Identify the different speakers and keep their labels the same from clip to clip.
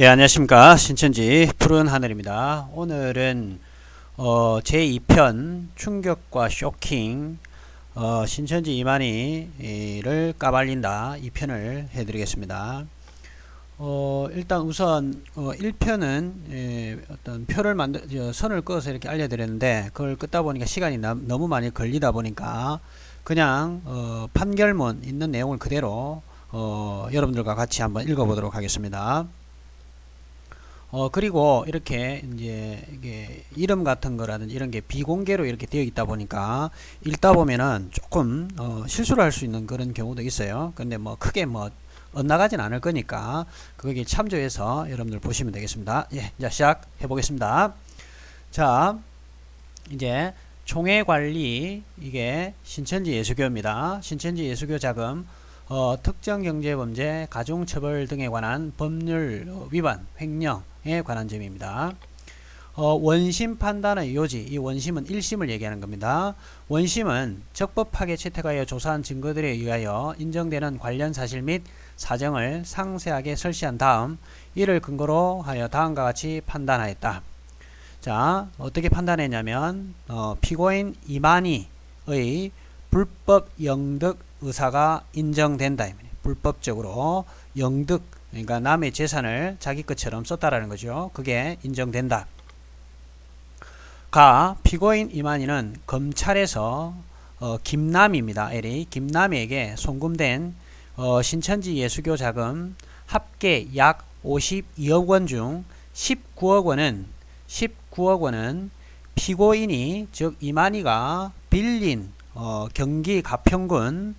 Speaker 1: 예, 안녕하십니까. 신천지 푸른 하늘입니다. 오늘은 제2편 충격과 쇼킹 신천지 이만희를 까발린다 2편을 해드리겠습니다. 일단 우선 1편은 어떤 표를 선을 그어서 이렇게 알려드렸는데 그걸 끄다 보니까 시간이 너무 많이 걸리다 보니까 그냥 판결문 있는 내용을 그대로 여러분들과 같이 한번 읽어보도록 하겠습니다. 그리고 이렇게 이제 이게 이름 같은 거라든지 이런 게 비공개로 이렇게 되어 있다 보니까 읽다 보면은 조금 실수를 할 수 있는 그런 경우도 있어요. 근데 뭐 크게 뭐 엇나가진 않을 거니까 거기에 참조해서 여러분들 보시면 되겠습니다. 예, 자 시작해 보겠습니다. 자, 이제 총회관리 이게 신천지 예수교입니다. 신천지 예수교 자금 특정 경제범죄, 가중처벌 등에 관한 법률 위반, 횡령에 관한 점입니다. 원심 판단의 요지, 이 원심은 1심을 얘기하는 겁니다. 원심은 적법하게 채택하여 조사한 증거들에 의하여 인정되는 관련 사실 및 사정을 상세하게 설시한 다음 이를 근거로 하여 다음과 같이 판단하였다. 자, 어떻게 판단했냐면 피고인 이만희의 불법 영득 의사가 인정된다. 불법적으로 영득, 그러니까 남의 재산을 자기 것처럼 썼다라는 거죠. 그게 인정된다. 가 피고인 이만희는 검찰에서 김남희입니다. L이 김남희에게 송금된 신천지 예수교 자금 합계 약 52억 원 중 19억 원은 피고인이 즉 이만희가 빌린 경기 가평군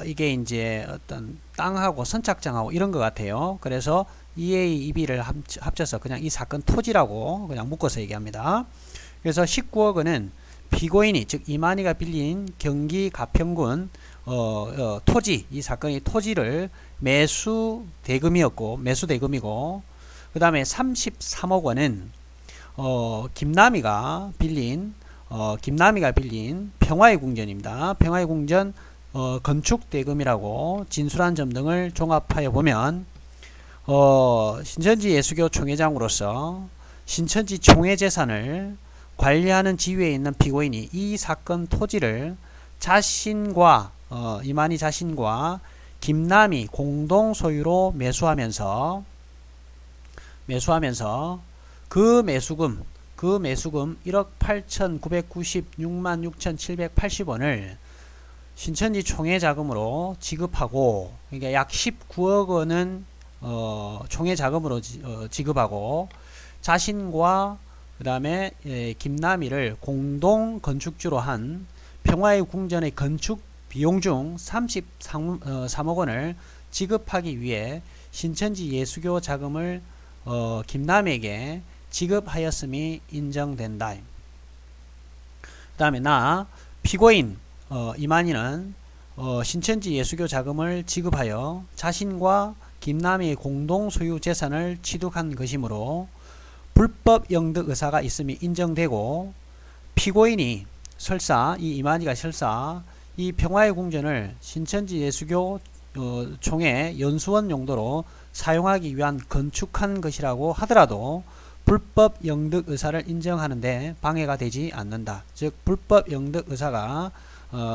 Speaker 1: 이게 이제 어떤 땅하고 선착장하고 이런 것 같아요. 그래서 EA, EB를 합쳐서 그냥 이 사건 토지라고 그냥 묶어서 얘기합니다. 그래서 19억 원은 피고인이 즉 이만희가 빌린 경기 가평군 토지, 이 사건의 토지를 매수 대금이고 그 다음에 33억 원은 김남희가 빌린 평화의 궁전입니다. 평화의 궁전 건축 대금이라고 진술한 점 등을 종합하여 보면 신천지 예수교 총회장으로서 신천지 총회 재산을 관리하는 지위에 있는 피고인이 이 사건 토지를 자신과 이만희 자신과 김남희 공동 소유로 매수하면서 그 매수금 1억 8,996만 6,780원을 신천지 총회 자금으로 지급하고, 그러니까 약 19억 원은 총회 자금으로 지급하고 자신과 그 다음에 김남희를 공동 건축주로 한 평화의 궁전의 건축 비용 중 33억 원을 지급하기 위해 신천지 예수교 자금을 김남희에게 지급하였음이 인정된다. 그 다음에 피고인 이만희는 신천지 예수교 자금을 지급하여 자신과 김남희의 공동 소유 재산을 취득한 것이므로 불법 영득 의사가 있음이 인정되고, 피고인이 설사 이 이만희가 설사 이 평화의 궁전을 신천지 예수교 총회 연수원 용도로 사용하기 위한 건축한 것이라고 하더라도 불법 영득 의사를 인정하는데 방해가 되지 않는다. 즉 불법 영득 의사가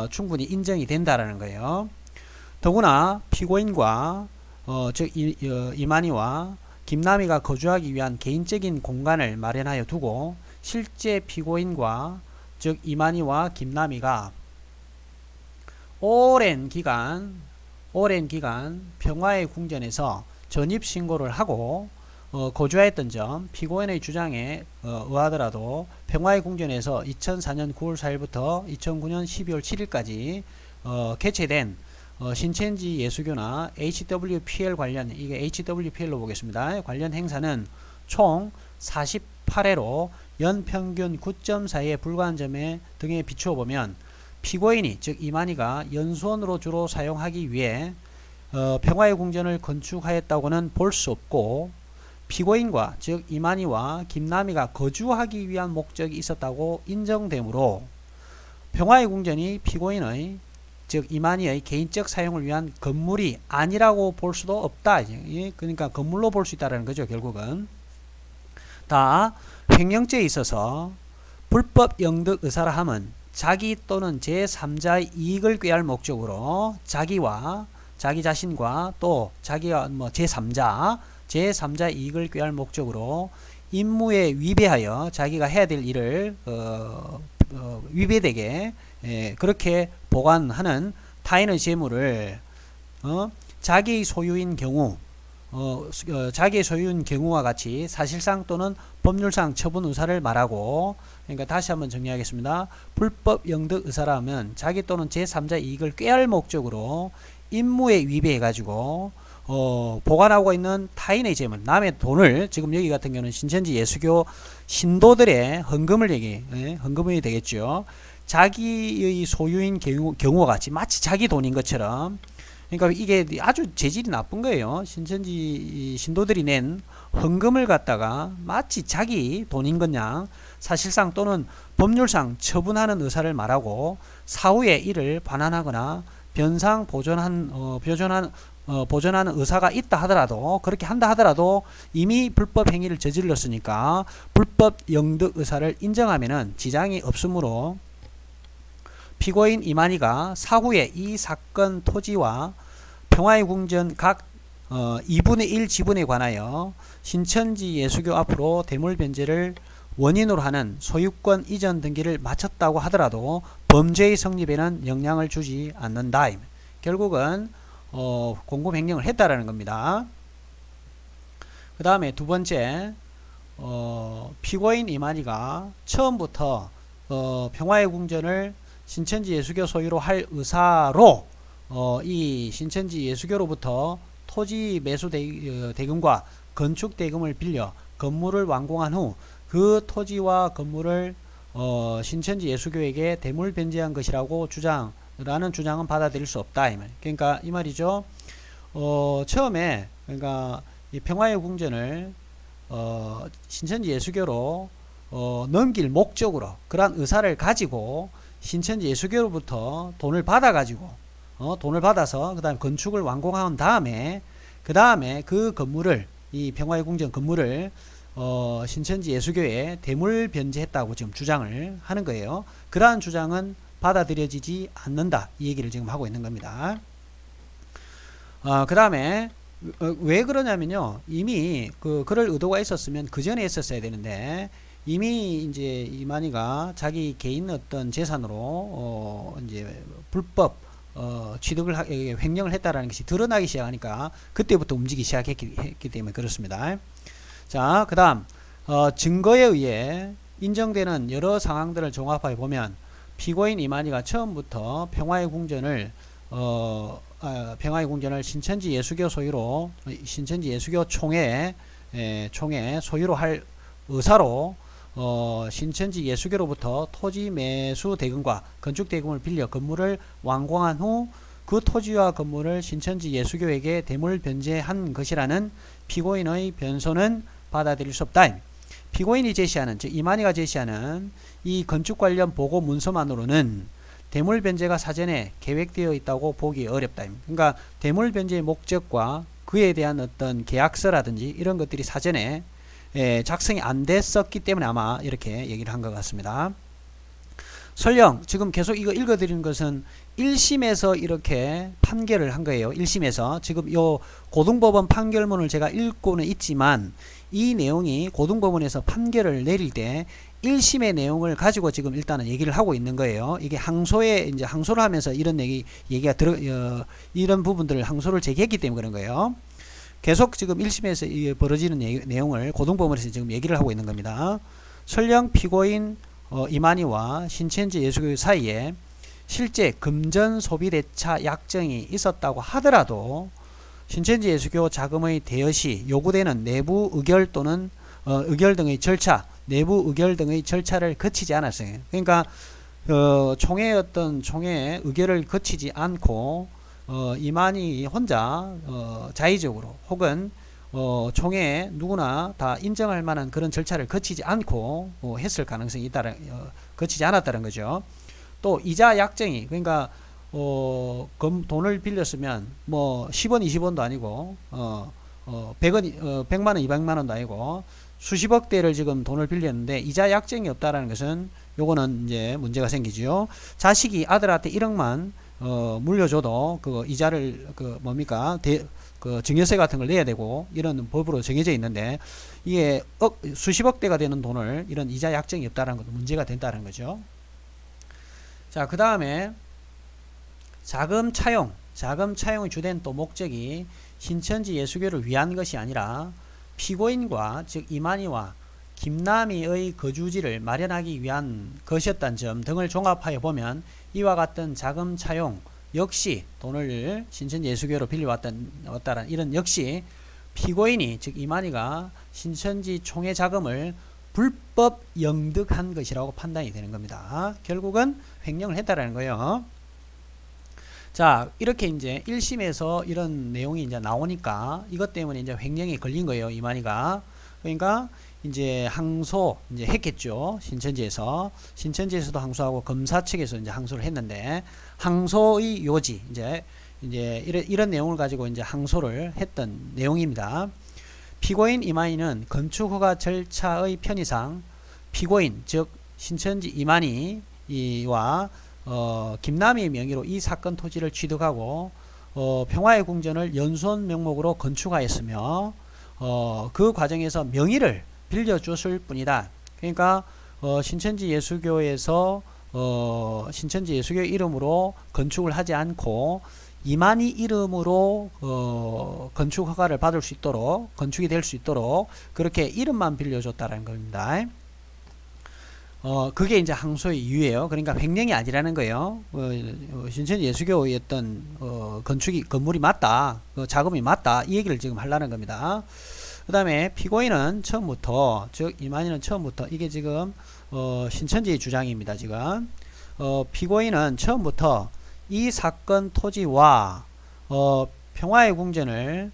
Speaker 1: 충분히 인정이 된다라는 거예요. 더구나 피고인과 즉 이만희와 김남희가 거주하기 위한 개인적인 공간을 마련하여 두고 실제 피고인과 즉 이만희와 김남희가 오랜 기간 평화의 궁전에서 전입신고를 하고 거주했던 점, 피고인의 주장에 의하더라도 평화의 궁전에서 2004년 9월 4일부터 2009년 12월 7일까지 개최된 신천지 예수교나 HWPL 관련, 이게 HWPL로 보겠습니다. 관련 행사는 총 48회로 연평균 9.4에 불과한 점에 등에 비추어 보면 피고인이 즉 이만희가 연수원으로 주로 사용하기 위해 평화의 궁전을 건축하였다고는 볼 수 없고, 피고인과 즉 이만희와 김남희가 거주하기 위한 목적이 있었다고 인정되므로 평화의 궁전이 피고인의 즉 이만희의 개인적 사용을 위한 건물이 아니라고 볼 수도 없다. 그러니까 건물로 볼 수 있다는 거죠. 결국은 다 횡령죄에 있어서 불법 영득 의사라 함은 자기 또는 제3자의 이익을 꾀할 목적으로 자기와 자기 자신과 또 자기와 뭐 제3자의 이익을 꾀할 목적으로 임무에 위배하여 자기가 해야 될 일을 위배되게 그렇게 보관하는 타인의 재물을 자기의 소유인 경우 자기의 소유인 경우와 같이 사실상 또는 법률상 처분 의사를 말하고, 그러니까 다시 한번 정리하겠습니다. 불법 영득 의사라면 자기 또는 제3자 이익을 꾀할 목적으로 임무에 위배해 가지고 보관하고 있는 타인의 재물, 남의 돈을, 지금 여기 같은 경우는 신천지 예수교 신도들의 헌금이 되겠죠. 자기의 소유인 경우와 같이 마치 자기 돈인 것처럼, 그러니까 이게 아주 재질이 나쁜 거예요. 신천지 신도들이 낸 헌금을 갖다가 마치 자기 돈인 것냥 사실상 또는 법률상 처분하는 의사를 말하고 사후에 이를 반환하거나 변상 보존하는 의사가 있다 하더라도, 그렇게 한다 하더라도 이미 불법 행위를 저질렀으니까 불법 영득 의사를 인정하면은 지장이 없으므로 피고인 이만희가 사후에 이 사건 토지와 평화의 궁전 각 2분의 1 지분에 관하여 신천지 예수교 앞으로 대물 변제를 원인으로 하는 소유권 이전 등기를 마쳤다고 하더라도 범죄의 성립에는 영향을 주지 않는다. 결국은 공금 횡령을 했다라는 겁니다. 그 다음에 두 번째, 피고인 이만희가 처음부터 평화의 궁전을 신천지 예수교 소유로 할 의사로 이 신천지 예수교로부터 토지 매수 대금과 건축 대금을 빌려 건물을 완공한 후 그 토지와 건물을 신천지 예수교에게 대물 변제한 것이라고 라는 주장은 받아들일 수 없다. 그러니까 이 말이죠. 처음에 그러니까 이 평화의 궁전을 신천지 예수교로 넘길 목적으로 그러한 의사를 가지고 신천지 예수교로부터 돈을 받아가지고 돈을 받아서 그 다음에 건축을 완공한 다음에 그 건물을, 이 평화의 궁전 건물을 신천지 예수교에 대물 변제했다고 지금 주장을 하는 거예요. 그러한 주장은 받아들여지지 않는다, 이 얘기를 지금 하고 있는 겁니다. 그 다음에 왜 그러냐면요, 이미 그럴 의도가 있었으면 그 전에 했었어야 되는데, 이미 이제 이만희가 자기 개인 어떤 재산으로 이제 불법 취득을 횡령을 했다라는 것이 드러나기 시작하니까 그때부터 움직이기 시작했기 때문에 그렇습니다. 자, 그 다음 증거에 의해 인정되는 여러 상황들을 종합해 보면 피고인 이만희가 처음부터 평화의 궁전을 신천지 예수교 소유로, 신천지 예수교 총회 소유로 할 의사로 신천지 예수교로부터 토지 매수 대금과 건축 대금을 빌려 건물을 완공한 후 그 토지와 건물을 신천지 예수교에게 대물 변제한 것이라는 피고인의 변소는 받아들일 수 없다. 피고인이 제시하는, 즉 이만희가 제시하는 이 건축 관련 보고 문서만으로는 대물 변제가 사전에 계획되어 있다고 보기 어렵다. 그러니까 대물 변제의 목적과 그에 대한 어떤 계약서라든지 이런 것들이 사전에 작성이 안 됐었기 때문에 아마 이렇게 얘기를 한 것 같습니다. 설령 지금 계속 이거 읽어드리는 것은 1심에서 이렇게 판결을 한 거예요. 1심에서 지금 요 고등법원 판결문을 제가 읽고는 있지만 이 내용이 고등법원에서 판결을 내릴 때 1심의 내용을 가지고 지금 일단은 얘기를 하고 있는 거예요. 이게 이제 항소를 하면서 이런 얘기가 이런 부분들을 항소를 제기했기 때문에 그런 거예요. 계속 지금 1심에서 벌어지는 내용을 고등법원에서 지금 얘기를 하고 있는 겁니다. 설령 피고인 이만희와 신천지 예수교 사이에 실제 금전 소비대차 약정이 있었다고 하더라도 신천지 예수교 자금의 대여 시 요구되는 내부 의결 또는 의결 등의 절차, 내부 의결 등의 절차를 거치지 않았어요. 그러니까 총회 의결을 거치지 않고 이만희 혼자 자의적으로 혹은 총회에 누구나 다 인정할 만한 그런 절차를 거치지 않고 했을 가능성이 있다는, 거치지 않았다는 거죠. 또 이자 약정이, 그러니까 돈을 빌렸으면 뭐 10원, 20원도 아니고 100원, 100만 원, 200만 원도 아니고 수십억 대를 지금 돈을 빌렸는데 이자 약정이 없다라는 것은 요거는 이제 문제가 생기죠. 자식이 아들한테 1억만 물려줘도 그 이자를 그 뭡니까 그 증여세 같은 걸 내야 되고 이런 법으로 정해져 있는데 이게 수십억 대가 되는 돈을 이런 이자 약정이 없다는 것도 문제가 된다는 거죠. 자, 그 다음에 자금 차용의 주된 또 목적이 신천지 예수교를 위한 것이 아니라 피고인과 즉 이만희와 김남희의 거주지를 마련하기 위한 것이었다는 점 등을 종합하여 보면 이와 같은 자금 차용 역시 돈을 신천지 예수교로 빌려왔다는 이런 역시 피고인이 즉 이만희가 신천지 총회 자금을 불법 영득한 것이라고 판단이 되는 겁니다. 결국은 횡령을 했다라는 거예요. 자, 이렇게 이제 1심에서 이런 내용이 이제 나오니까 이것 때문에 이제 횡령이 걸린 거예요, 이만희가. 그러니까 이제 항소 이제 했겠죠. 신천지에서도 항소하고 검사 측에서 이제 항소를 했는데 항소의 요지 이제 이런 내용을 가지고 이제 항소를 했던 내용입니다. 피고인 이만희는 건축허가 절차의 편의상 피고인 즉 신천지 이만희와 김남희의 명의로 이 사건 토지를 취득하고 평화의 궁전을 연수원 명목으로 건축하였으며 그 과정에서 명의를 빌려줬을 뿐이다. 그러니까 신천지 예수교에서 신천지 예수교 이름으로 건축을 하지 않고 이만희 이름으로 건축 허가를 받을 수 있도록 건축이 될 수 있도록 그렇게 이름만 빌려줬다라는 겁니다. 그게 이제 항소의 이유예요. 그러니까 횡령이 아니라는 거예요. 신천지 예수교의 어떤 건물이 맞다, 자금이 맞다 이 얘기를 지금 하려는 겁니다. 그 다음에 피고인은 처음부터 즉 이만희는 처음부터 이게 지금 신천지의 주장입니다. 지금 피고인은 처음부터 이 사건 토지와 평화의 궁전을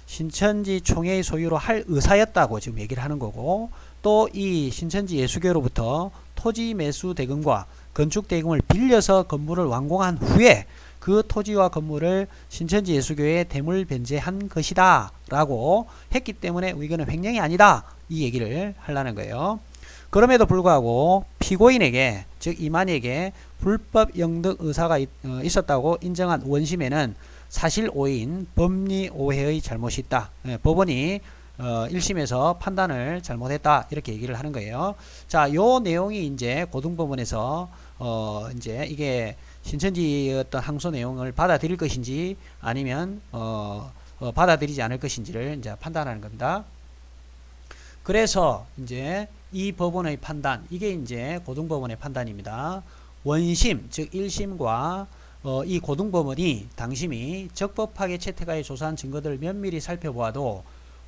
Speaker 1: 신천지 총회의 소유로 할 의사였다고 지금 얘기를 하는 거고 또 이 신천지 예수교로부터 토지 매수 대금과 건축 대금을 빌려서 건물을 완공한 후에 그 토지와 건물을 신천지 예수교에 대물 변제한 것이다 라고 했기 때문에 이거는 횡령이 아니다 이 얘기를 하려는 거예요. 그럼에도 불구하고 피고인에게 즉 이만희에게 불법 영득 의사가 있었다고 인정한 원심에는 사실 오해인 법리 오해의 잘못이 있다. 법원이 1심에서 판단을 잘못했다 이렇게 얘기를 하는 거예요. 자, 요 내용이 이제 고등법원에서 이제 이게 신천지의 어떤 항소 내용을 받아들일 것인지 아니면 받아들이지 않을 것인지를 이제 판단하는 겁니다. 그래서 이제 이 법원의 판단, 이게 이제 고등법원의 판단입니다. 원심, 즉 1심과 이 고등법원이 당심이 적법하게 채택하여 조사한 증거들을 면밀히 살펴보아도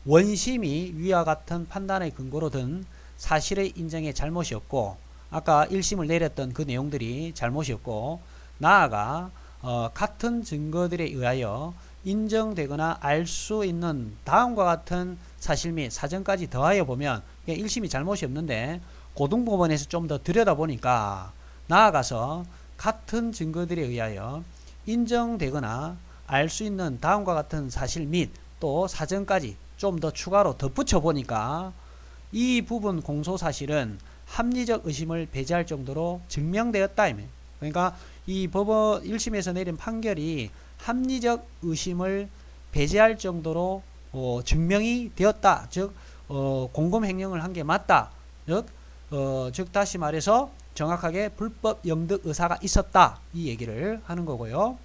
Speaker 1: 원심이 위와 같은 판단의 근거로 든 사실의 인정에 잘못이 없고 아까 1심을 내렸던 그 내용들이 잘못이 없고 나아가 같은 증거들에 의하여 인정되거나 알 수 있는 다음과 같은 사실 및 사정까지 더하여 보면 1심이 잘못이 없는데 고등법원에서 좀 더 들여다보니까 나아가서 같은 증거들에 의하여 인정되거나 알 수 있는 다음과 같은 사실 및 또 사정까지 좀 더 추가로 덧붙여 보니까 이 부분 공소사실은 합리적 의심을 배제할 정도로 증명되었다. 그러니까 이 법원 1심에서 내린 판결이 합리적 의심을 배제할 정도로 증명이 되었다. 즉 공금횡령을 한 게 맞다. 즉 다시 말해서 정확하게 불법 영득 의사가 있었다. 이 얘기를 하는 거고요.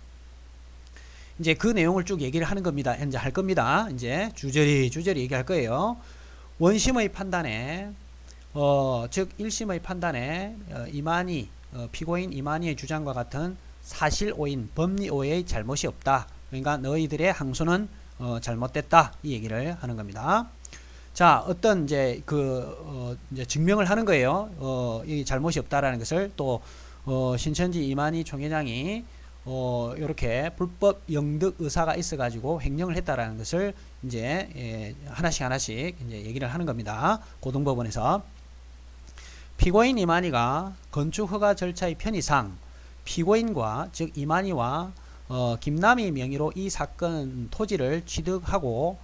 Speaker 1: 이제 그 내용을 쭉 얘기를 하는 겁니다. 이제 할 겁니다. 이제 주저리 얘기할 거예요. 원심의 판단에 즉 1심의 판단에 이만희 피고인 이만희의 주장과 같은 사실 오인 법리 오해의 잘못이 없다. 그러니까 너희들의 항소는 잘못됐다. 이 얘기를 하는 겁니다. 자, 어떤 이제 이제 증명을 하는 거예요. 이 잘못이 없다라는 것을 또 신천지 이만희 총회장이 이렇게 불법 영득 의사가 있어가지고 횡령을 했다라는 것을 이제 하나씩 이제 얘기를 하는 겁니다. 고등법원에서 피고인 이만희가 건축허가 절차의 편의상 피고인과 즉 이만희와 김남희 명의로 이 사건 토지를 취득하고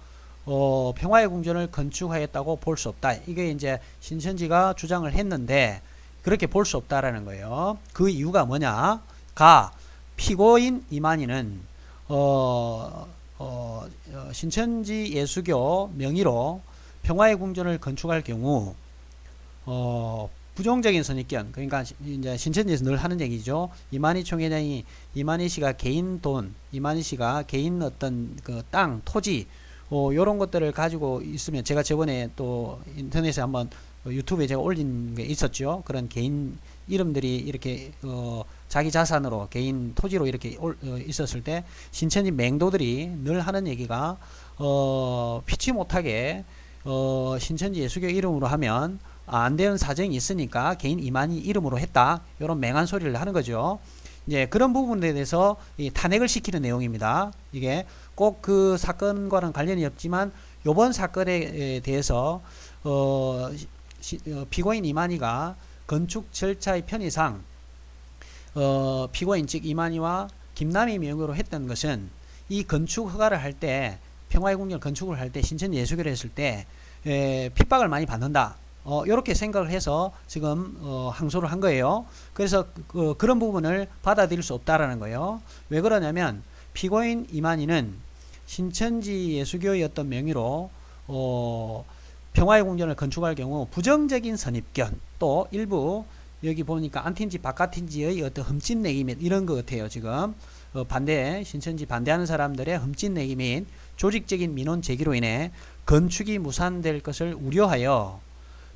Speaker 1: 평화의 궁전을 건축하였다고 볼 수 없다. 이게 이제 신천지가 주장을 했는데 그렇게 볼 수 없다라는 거예요. 그 이유가 뭐냐? 피고인 이만희는 신천지 예수교 명의로 평화의 궁전을 건축할 경우 부정적인 선입견, 그러니까 이제 신천지에서 늘 하는 얘기죠. 이만희 총회장이 이만희 씨가 개인 돈, 이만희 씨가 개인 어떤 그 땅, 토지, 요런 것들을 가지고 있으면, 제가 저번에 또 인터넷에 한번 유튜브에 제가 올린 게 있었죠. 그런 개인 이름들이 이렇게 자기 자산으로 개인 토지로 이렇게 있었을 때 신천지 맹도들이 늘 하는 얘기가 피치 못하게 신천지 예수교 이름으로 하면 안 되는 사정이 있으니까 개인 이만희 이름으로 했다. 이런 맹한 소리를 하는 거죠. 이제 그런 부분에 대해서 탄핵을 시키는 내용입니다. 이게 꼭 그 사건과는 관련이 없지만 요번 사건에 대해서 피고인 이만희가 건축 절차의 편의상 피고인 즉 이만희와 김남희 명의로 했던 것은 이 건축 허가를 할 때 평화의 궁전 건축을 할 때 신천지 예수교를 했을 때 핍박을 많이 받는다. 이렇게 생각을 해서 지금 항소를 한 거예요. 그래서 그런 부분을 받아들일 수 없다라는 거예요. 왜 그러냐면 피고인 이만희는 신천지 예수교의 어떤 명의로 평화의 궁전을 건축할 경우 부정적인 선입견, 또 일부 여기 보니까 안티인지 바깥인지의 어떤 흠집내기 및 이런 것 같아요. 지금 신천지 반대하는 사람들의 흠집내기 및 조직적인 민원 제기로 인해 건축이 무산될 것을 우려하여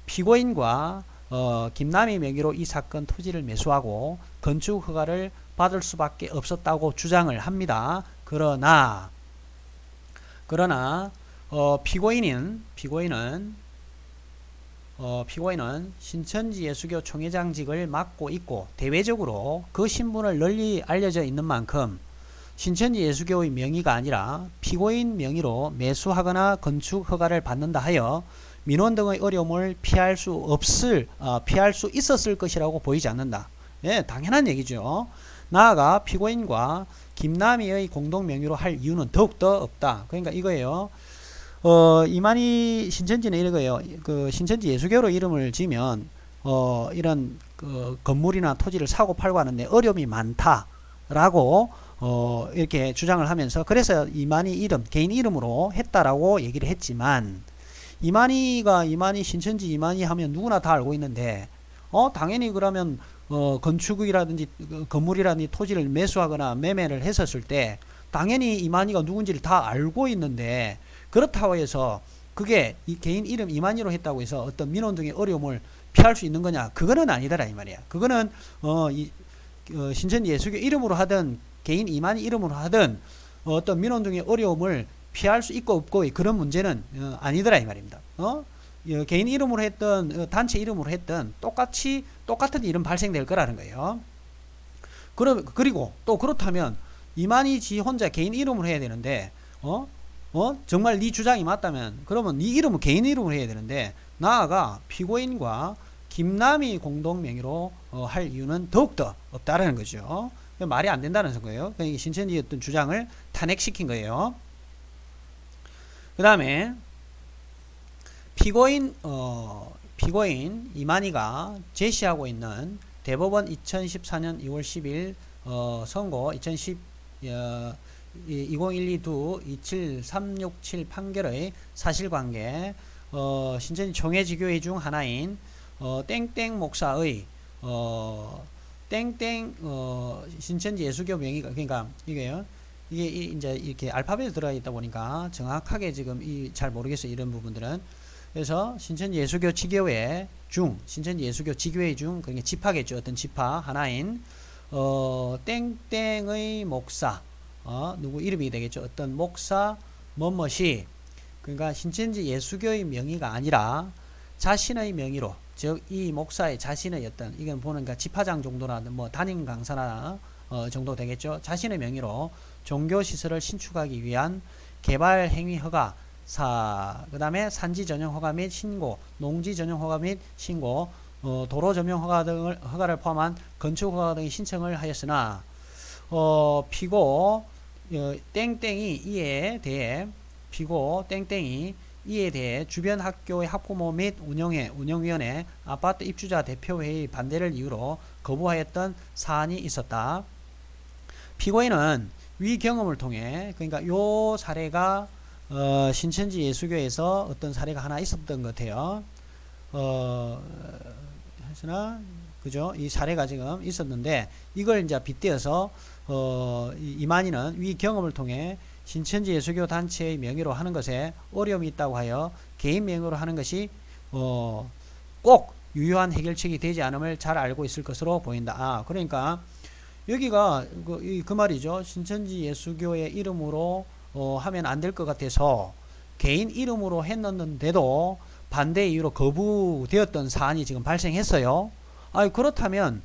Speaker 1: 피고인과 김남희 명의로 이 사건 토지를 매수하고 건축 허가를 받을 수밖에 없었다고 주장을 합니다. 그러나 피고인은 신천지 예수교 총회장직을 맡고 있고 대외적으로 그 신분을 널리 알려져 있는 만큼 신천지 예수교의 명의가 아니라 피고인 명의로 매수하거나 건축 허가를 받는다 하여 민원 등의 어려움을 피할 수 있었을 것이라고 보이지 않는다. 예, 당연한 얘기죠. 나아가 피고인과 김남희의 공동 명의로 할 이유는 더욱더 없다. 그러니까 이거예요. 이만희 신천지는 이거예요. 그 신천지 예수교로 이름을 지면 이런 건물이나 토지를 사고 팔고 하는데 어려움이 많다라고 이렇게 주장을 하면서, 그래서 이만희 이름, 개인 이름으로 했다라고 얘기를 했지만, 이만희 신천지 이만희 하면 누구나 다 알고 있는데 당연히 그러면 건축이라든지 건물이라든지 토지를 매수하거나 매매를 했었을 때 당연히 이만희가 누군지를 다 알고 있는데, 그렇다고 해서 그게 이 개인 이름 이만희로 했다고 해서 어떤 민원 등의 어려움을 피할 수 있는 거냐? 그거는 아니더라 이 말이야. 그거는 신천지 예수교 이름으로 하든 개인 이만희 이름으로 하든 어떤 민원 등의 어려움을 피할 수 있고 없고 그런 문제는 아니더라 이 말입니다. 개인 이름으로 했던 단체 이름으로 했던 똑같은 일은 발생될 거라는 거예요. 그리고 또 그렇다면 이만희 지 혼자 개인 이름으로 해야 되는데 정말 네 주장이 맞다면 그러면 네 이름은 개인 이름으로 해야 되는데, 나아가 피고인과 김남희 공동 명의로 할 이유는 더욱더 없다라는 거죠. 말이 안 된다는 거예요. 그러니까 신천지의 어떤 주장을 탄핵시킨 거예요. 그 다음에 피고인 이만희가 제시하고 있는 대법원 2014년 2월 10일 선고 2012-27127-367 판결의 사실관계, 신천지 총회지교회 중 하나인 땡땡 목사의 신천지 예수교 명의가, 그러니까 이게 이제 이렇게 알파벳에 들어가 있다 보니까 정확하게 지금 잘 모르겠어요, 이런 부분들은. 그래서 신천지 예수교 지교회 중, 신천지 예수교 지교회 중, 그러니까 지파겠죠, 어떤 지파 하나인 땡땡의 목사, 누구 이름이 되겠죠, 어떤 목사 뭐뭇이, 그러니까 신천지 예수교의 명의가 아니라 자신의 명의로, 즉 이 목사의 자신의 어떤, 이건 보니까 지파장 정도나 뭐 담임 강사나 정도 되겠죠. 자신의 명의로 종교시설을 신축하기 위한 개발행위 허가사, 그 다음에 산지 전용 허가 및 신고, 농지 전용 허가 및 신고, 도로 점용 허가를 포함한 건축 허가 등의 신청을 하였으나 피고 땡땡이 이에 대해 주변 학교의 학부모 및 운영위원회 아파트 입주자 대표회의 반대를 이유로 거부하였던 사안이 있었다. 피고인은 위 경험을 통해 그러니까 요 사례가 신천지 예수교에서 어떤 사례가 하나 있었던 것 같아요. 했으나 그죠? 이 사례가 지금 있었는데 이걸 이제 빗대어서 이만희는 위 경험을 통해 신천지 예수교 단체의 명의로 하는 것에 어려움이 있다고 하여 개인 명의로 하는 것이 꼭 유효한 해결책이 되지 않음을 잘 알고 있을 것으로 보인다. 그러니까 여기가 그 말이죠. 신천지 예수교의 이름으로 하면 안 될 것 같아서 개인 이름으로 했는데도 반대 이유로 거부되었던 사안이 지금 발생했어요. 그렇다면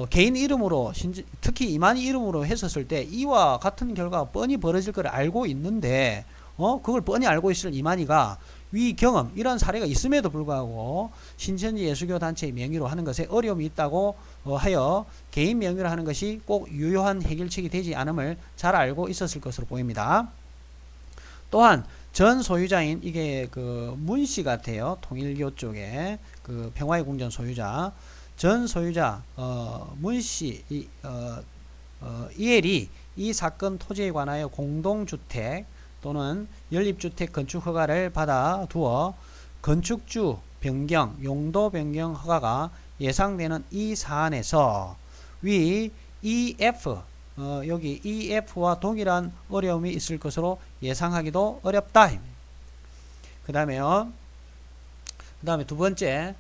Speaker 1: 개인 이름으로 특히 이만희 이름으로 했었을 때 이와 같은 결과가 뻔히 벌어질 걸 알고 있는데 그걸 뻔히 알고 있을 이만희가 위 경험 이런 사례가 있음에도 불구하고 신천지 예수교 단체의 명의로 하는 것에 어려움이 있다고 하여 개인 명의로 하는 것이 꼭 유효한 해결책이 되지 않음을 잘 알고 있었을 것으로 보입니다. 또한 전 소유자인 이게 그 문씨 같아요. 통일교 쪽에 그 평화의 궁전 소유자 전 소유자 문씨 이엘이 이 사건 토지에 관하여 공동주택 또는 연립주택 건축 허가를 받아 두어 건축주 변경, 용도 변경 허가가 예상되는 이 사안에서 위 EF 여기 EF와 동일한 어려움이 있을 것으로 예상하기도 어렵다. 그 다음에 두 번째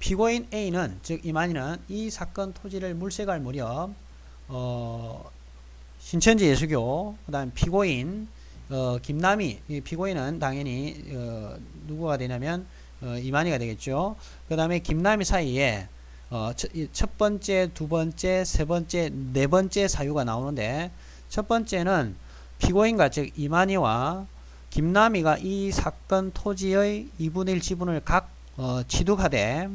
Speaker 1: 피고인 A는 즉 이만희는 이 사건 토지를 물색할 무렵 신천지 예수교 그 다음 피고인 김남희 피고인은 당연히 누구가 되냐면 이만희가 되겠죠. 그 다음에 김남희 사이에 첫 번째, 두 번째, 세 번째, 네 번째 사유가 나오는데 첫 번째는 피고인과 즉 이만희와 김남희가 이 사건 토지의 2분의 1 지분을 각 취득하되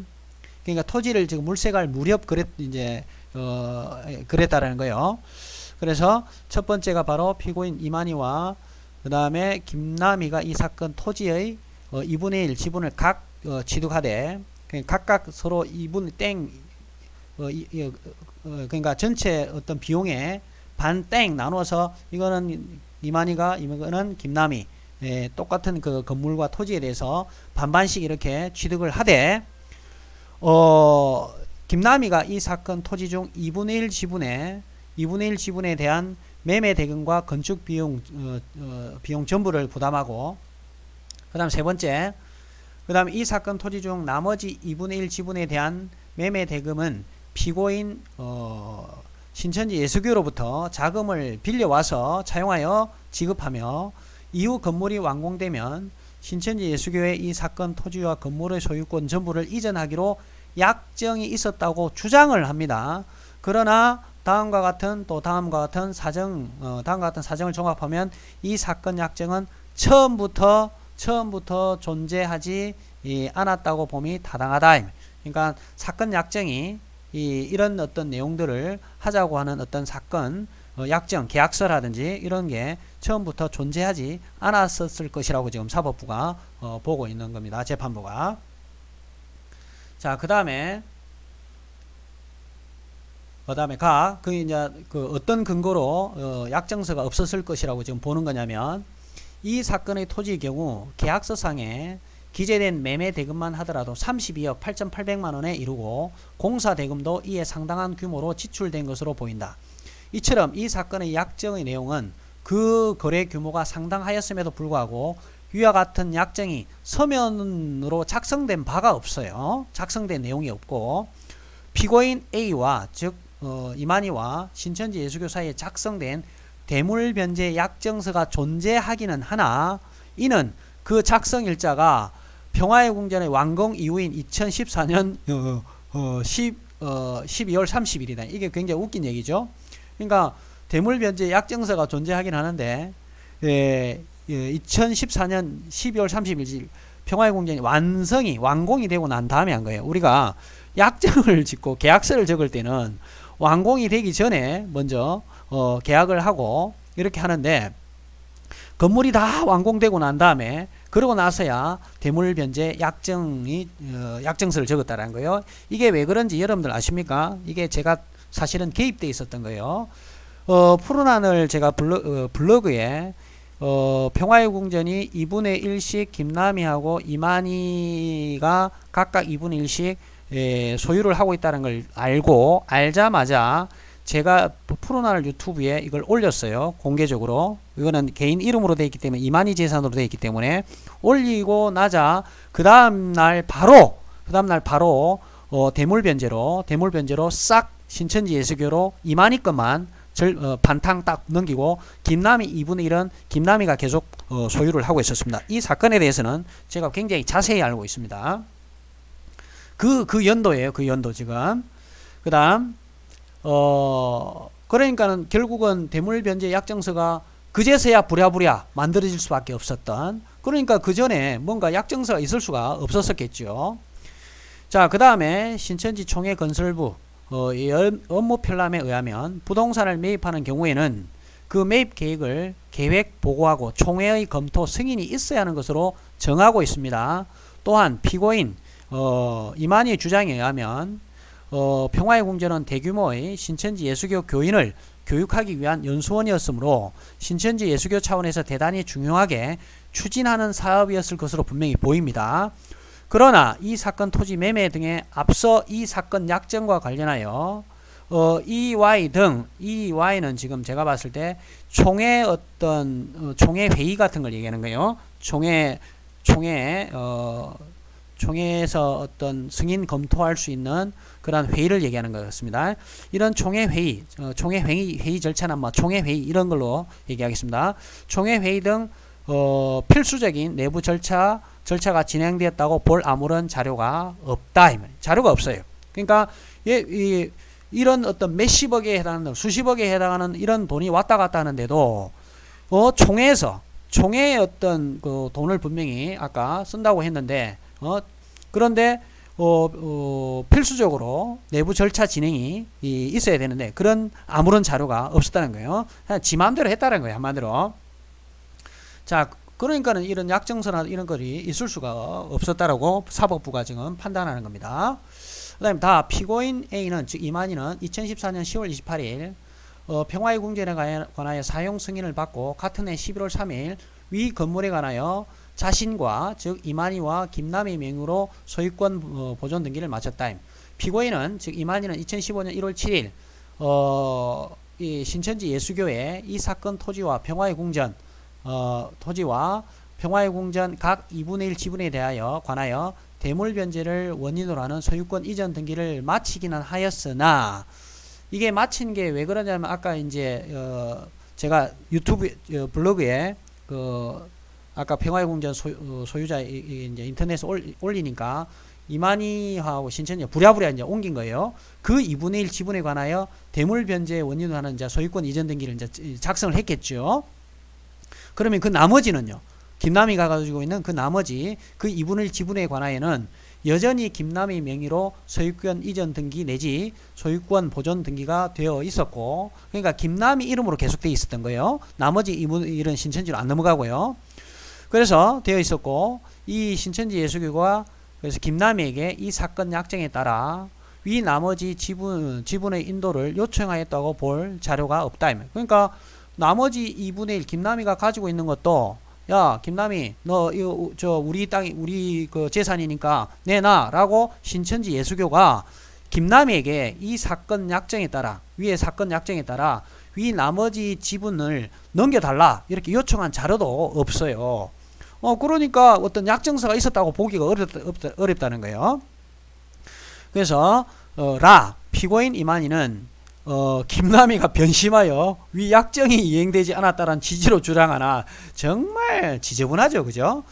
Speaker 1: 그러니까 토지를 지금 물색할 무렵 그랬다라는 거예요. 그래서 첫 번째가 바로 피고인 이만희와 그 다음에 김남희가 이 사건 토지의 2분의 1 지분을 각 취득하되 각각 서로 2분 땡 그러니까 전체 어떤 비용에 반 땡 나눠서 이거는 이만희가 이거는 김남희 똑같은 그 건물과 토지에 대해서 반반씩 이렇게 취득을 하되 김남희가 이 사건 토지 중 2분의 1 지분에 대한 매매 대금과 건축 비용 전부를 부담하고 그 다음 세 번째 그 다음 이 사건 토지 중 나머지 2분의 1 지분에 대한 매매 대금은 피고인 신천지 예수교로부터 자금을 빌려와서 차용하여 지급하며 이후 건물이 완공되면 신천지 예수교의 이 사건 토지와 건물의 소유권 전부를 이전하기로 약정이 있었다고 주장을 합니다. 그러나 다음과 같은 사정을 종합하면 이 사건 약정은 처음부터 존재하지 않았다고 봄이 타당하다. 그러니까 사건 약정이 이런 어떤 내용들을 하자고 하는 어떤 사건 약정, 계약서라든지 이런 게 처음부터 존재하지 않았었을 것이라고 지금 사법부가 보고 있는 겁니다. 재판부가. 자, 그 다음에 이제 어떤 근거로 약정서가 없었을 것이라고 지금 보는 거냐면 이 사건의 토지의 경우 계약서상에 기재된 매매 대금만 하더라도 32억 8,800만 원에 이르고 공사 대금도 이에 상당한 규모로 지출된 것으로 보인다. 이처럼 이 사건의 약정의 내용은 그 거래 규모가 상당하였음에도 불구하고 위와 같은 약정이 서면으로 작성된 바가 없어요. 작성된 내용이 없고 피고인 A와 즉 이만희와 신천지 예수교 사이에 작성된 대물변제 약정서가 존재하기는 하나 이는 그 작성일자가 평화의 궁전의 완공 이후인 2014년 12월 30일이다. 이게 굉장히 웃긴 얘기죠. 그러니까 대물변제 약정서가 존재하긴 하는데 2014년 12월 30일 평화의 궁전이 완공이 되고 난 다음에 한 거예요. 우리가 약정을 짓고 계약서를 적을 때는 완공이 되기 전에 먼저 계약을 하고 이렇게 하는데, 건물이 다 완공되고 난 다음에 그러고 나서야 대물변제 약정서를 적었다라는 거예요. 이게 왜 그런지 여러분들 아십니까? 이게 제가 사실은 개입돼 있었던 거예요. 푸른 하늘 제가 블로그에 평화의 궁전이 2분의 1씩 김남희하고 이만희가 각각 2분의 1씩 소유를 하고 있다는 걸 알자마자 제가 푸른 하늘 유튜브에 이걸 올렸어요. 공개적으로. 이거는 개인 이름으로 되어 있기 때문에, 이만희 재산으로 되어 있기 때문에 올리고 나자 그 다음날 바로 대물변제로 싹 신천지 예수교로 이만희 것만 반탕 딱 넘기고 김남희 2분의 1은 김남희가 계속 소유를 하고 있었습니다. 이 사건에 대해서는 제가 굉장히 자세히 알고 있습니다. 그 연도예요. 그 연도 지금. 그 다음 그러니까는 결국은 대물변제 약정서가 그제서야 부랴부랴 만들어질 수밖에 없었던, 그러니까 그 전에 뭔가 약정서가 있을 수가 없었겠죠. 자, 그 다음에 신천지 총회건설부 업무 편람에 의하면 부동산을 매입하는 경우에는 그 매입 계획을 계획 보고하고 총회의 검토 승인이 있어야 하는 것으로 정하고 있습니다. 또한 피고인 이만희의 주장에 의하면 평화의 궁전은 대규모의 신천지 예수교 교인을 교육하기 위한 연수원이었으므로 신천지 예수교 차원에서 대단히 중요하게 추진하는 사업이었을 것으로 분명히 보입니다. 그러나 이 사건 토지 매매 등에 앞서 이 사건 약정과 관련하여 EY는 지금 제가 봤을 때 총회 총회 회의 같은 걸 얘기하는 거예요. 총회에서 어떤 승인 검토할 수 있는 그런 회의를 얘기하는 것 같습니다. 이런 총회 회의 절차나 총회 회의 이런 걸로 얘기하겠습니다. 총회 회의 등 필수적인 내부 절차가 진행되었다고 볼 아무런 자료가 없다. 자료가 없어요. 그러니까 이런 어떤 몇십억에 해당하는, 수십억에 해당하는 이런 돈이 왔다 갔다 하는데도 총회의 어떤 그 돈을 분명히 아까 쓴다고 했는데 그런데 필수적으로 내부 절차 진행이 있어야 되는데 그런 아무런 자료가 없었다는 거예요. 그냥 지 마음대로 했다는 거예요, 한마디로. 자, 그러니까는 이런 약정서나 이런 것이 있을 수가 없었다라고 사법부가 지금 판단하는 겁니다. 그 다음에 피고인 A는, 즉 이만희는 2014년 10월 28일 평화의 궁전에 관하여 사용 승인을 받고 같은 해 11월 3일 위 건물에 관하여 자신과, 즉 이만희와 김남희 명의로 소유권 보존 등기를 마쳤다. 피고인은, 즉 이만희는 2015년 1월 7일 이 신천지 예수교회 이 사건 토지와 평화의 궁전 각 2분의 1 지분에 관하여 대물변제를 원인으로 하는 소유권 이전 등기를 마치기는 하였으나, 이게 마친 게 왜 그러냐면 아까 이제 제가 유튜브 블로그에 아까 평화의 궁전 소유자 이제 인터넷에 올리니까 이만희하고 신천지가 부랴부랴 이제 옮긴 거예요. 그 2분의 1 지분에 관하여 대물변제 원인으로 하는 이제 소유권 이전 등기를 이제 작성을 했겠죠. 그러면 그 나머지는요, 김남희가 가지고 있는 그 나머지 그 2분의 1 지분에 관하여는 여전히 김남희 명의로 소유권 이전 등기 내지 소유권 보존 등기가 되어 있었고, 그러니까 김남희 이름으로 계속되어 있었던 거예요. 나머지 2분의 1은 신천지로 안 넘어가고요. 그래서 되어 있었고, 이 신천지 예수교가 그래서 김남희에게 이 사건 약정에 따라 위 나머지 지분의 인도를 요청하였다고 볼 자료가 없다. 그러니까 나머지 2분의 1 김남희가 가지고 있는 것도, 야 김남희 너 이거 우리 땅이 우리 그 재산이니까 내놔라고 신천지 예수교가 김남희에게 이 사건 약정에 따라, 위의 사건 약정에 따라 위 나머지 지분을 넘겨달라 이렇게 요청한 자료도 없어요. 그러니까 어떤 약정서가 있었다고 보기가 어렵다는 거예요. 그래서 피고인 이만희는 김남희가 변심하여 위 약정이 이행되지 않았다는 취지로 주장하나, 정말 지저분하죠, 그죠?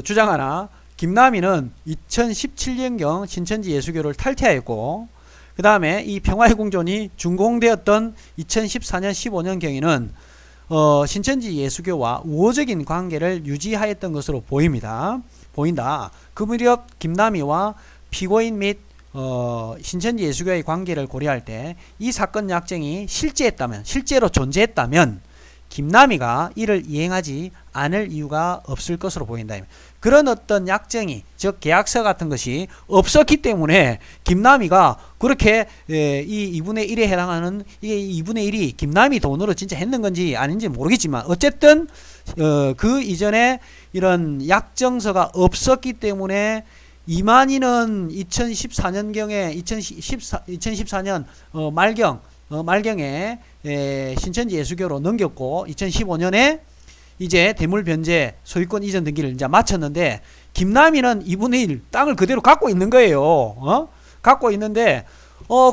Speaker 1: 주장하나 김남희는 2017년경 신천지 예수교를 탈퇴하였고, 그 다음에 이 평화의 궁전이 준공되었던 2014년 15년경에는 신천지 예수교와 우호적인 관계를 유지하였던 것으로 보인다. 그 무렵 김남희와 피고인 및 신천지 예수교의 관계를 고려할 때 이 사건 약정이 실제로 존재했다면 김남희가 이를 이행하지 않을 이유가 없을 것으로 보인다. 그런 어떤 약정이, 즉 계약서 같은 것이 없었기 때문에 김남희가 그렇게 이 2분의 1에 해당하는 이게 2분의 1이 김남희 돈으로 진짜 했는 건지 아닌지 모르겠지만 어쨌든 그 이전에 이런 약정서가 없었기 때문에 이만희는 2014년경에 2014년 말경에 신천지 예수교로 넘겼고 2015년에 이제 대물변제 소유권 이전 등기를 이제 마쳤는데 김남희는 2분의 1 땅을 그대로 갖고 있는 거예요. 갖고 있는데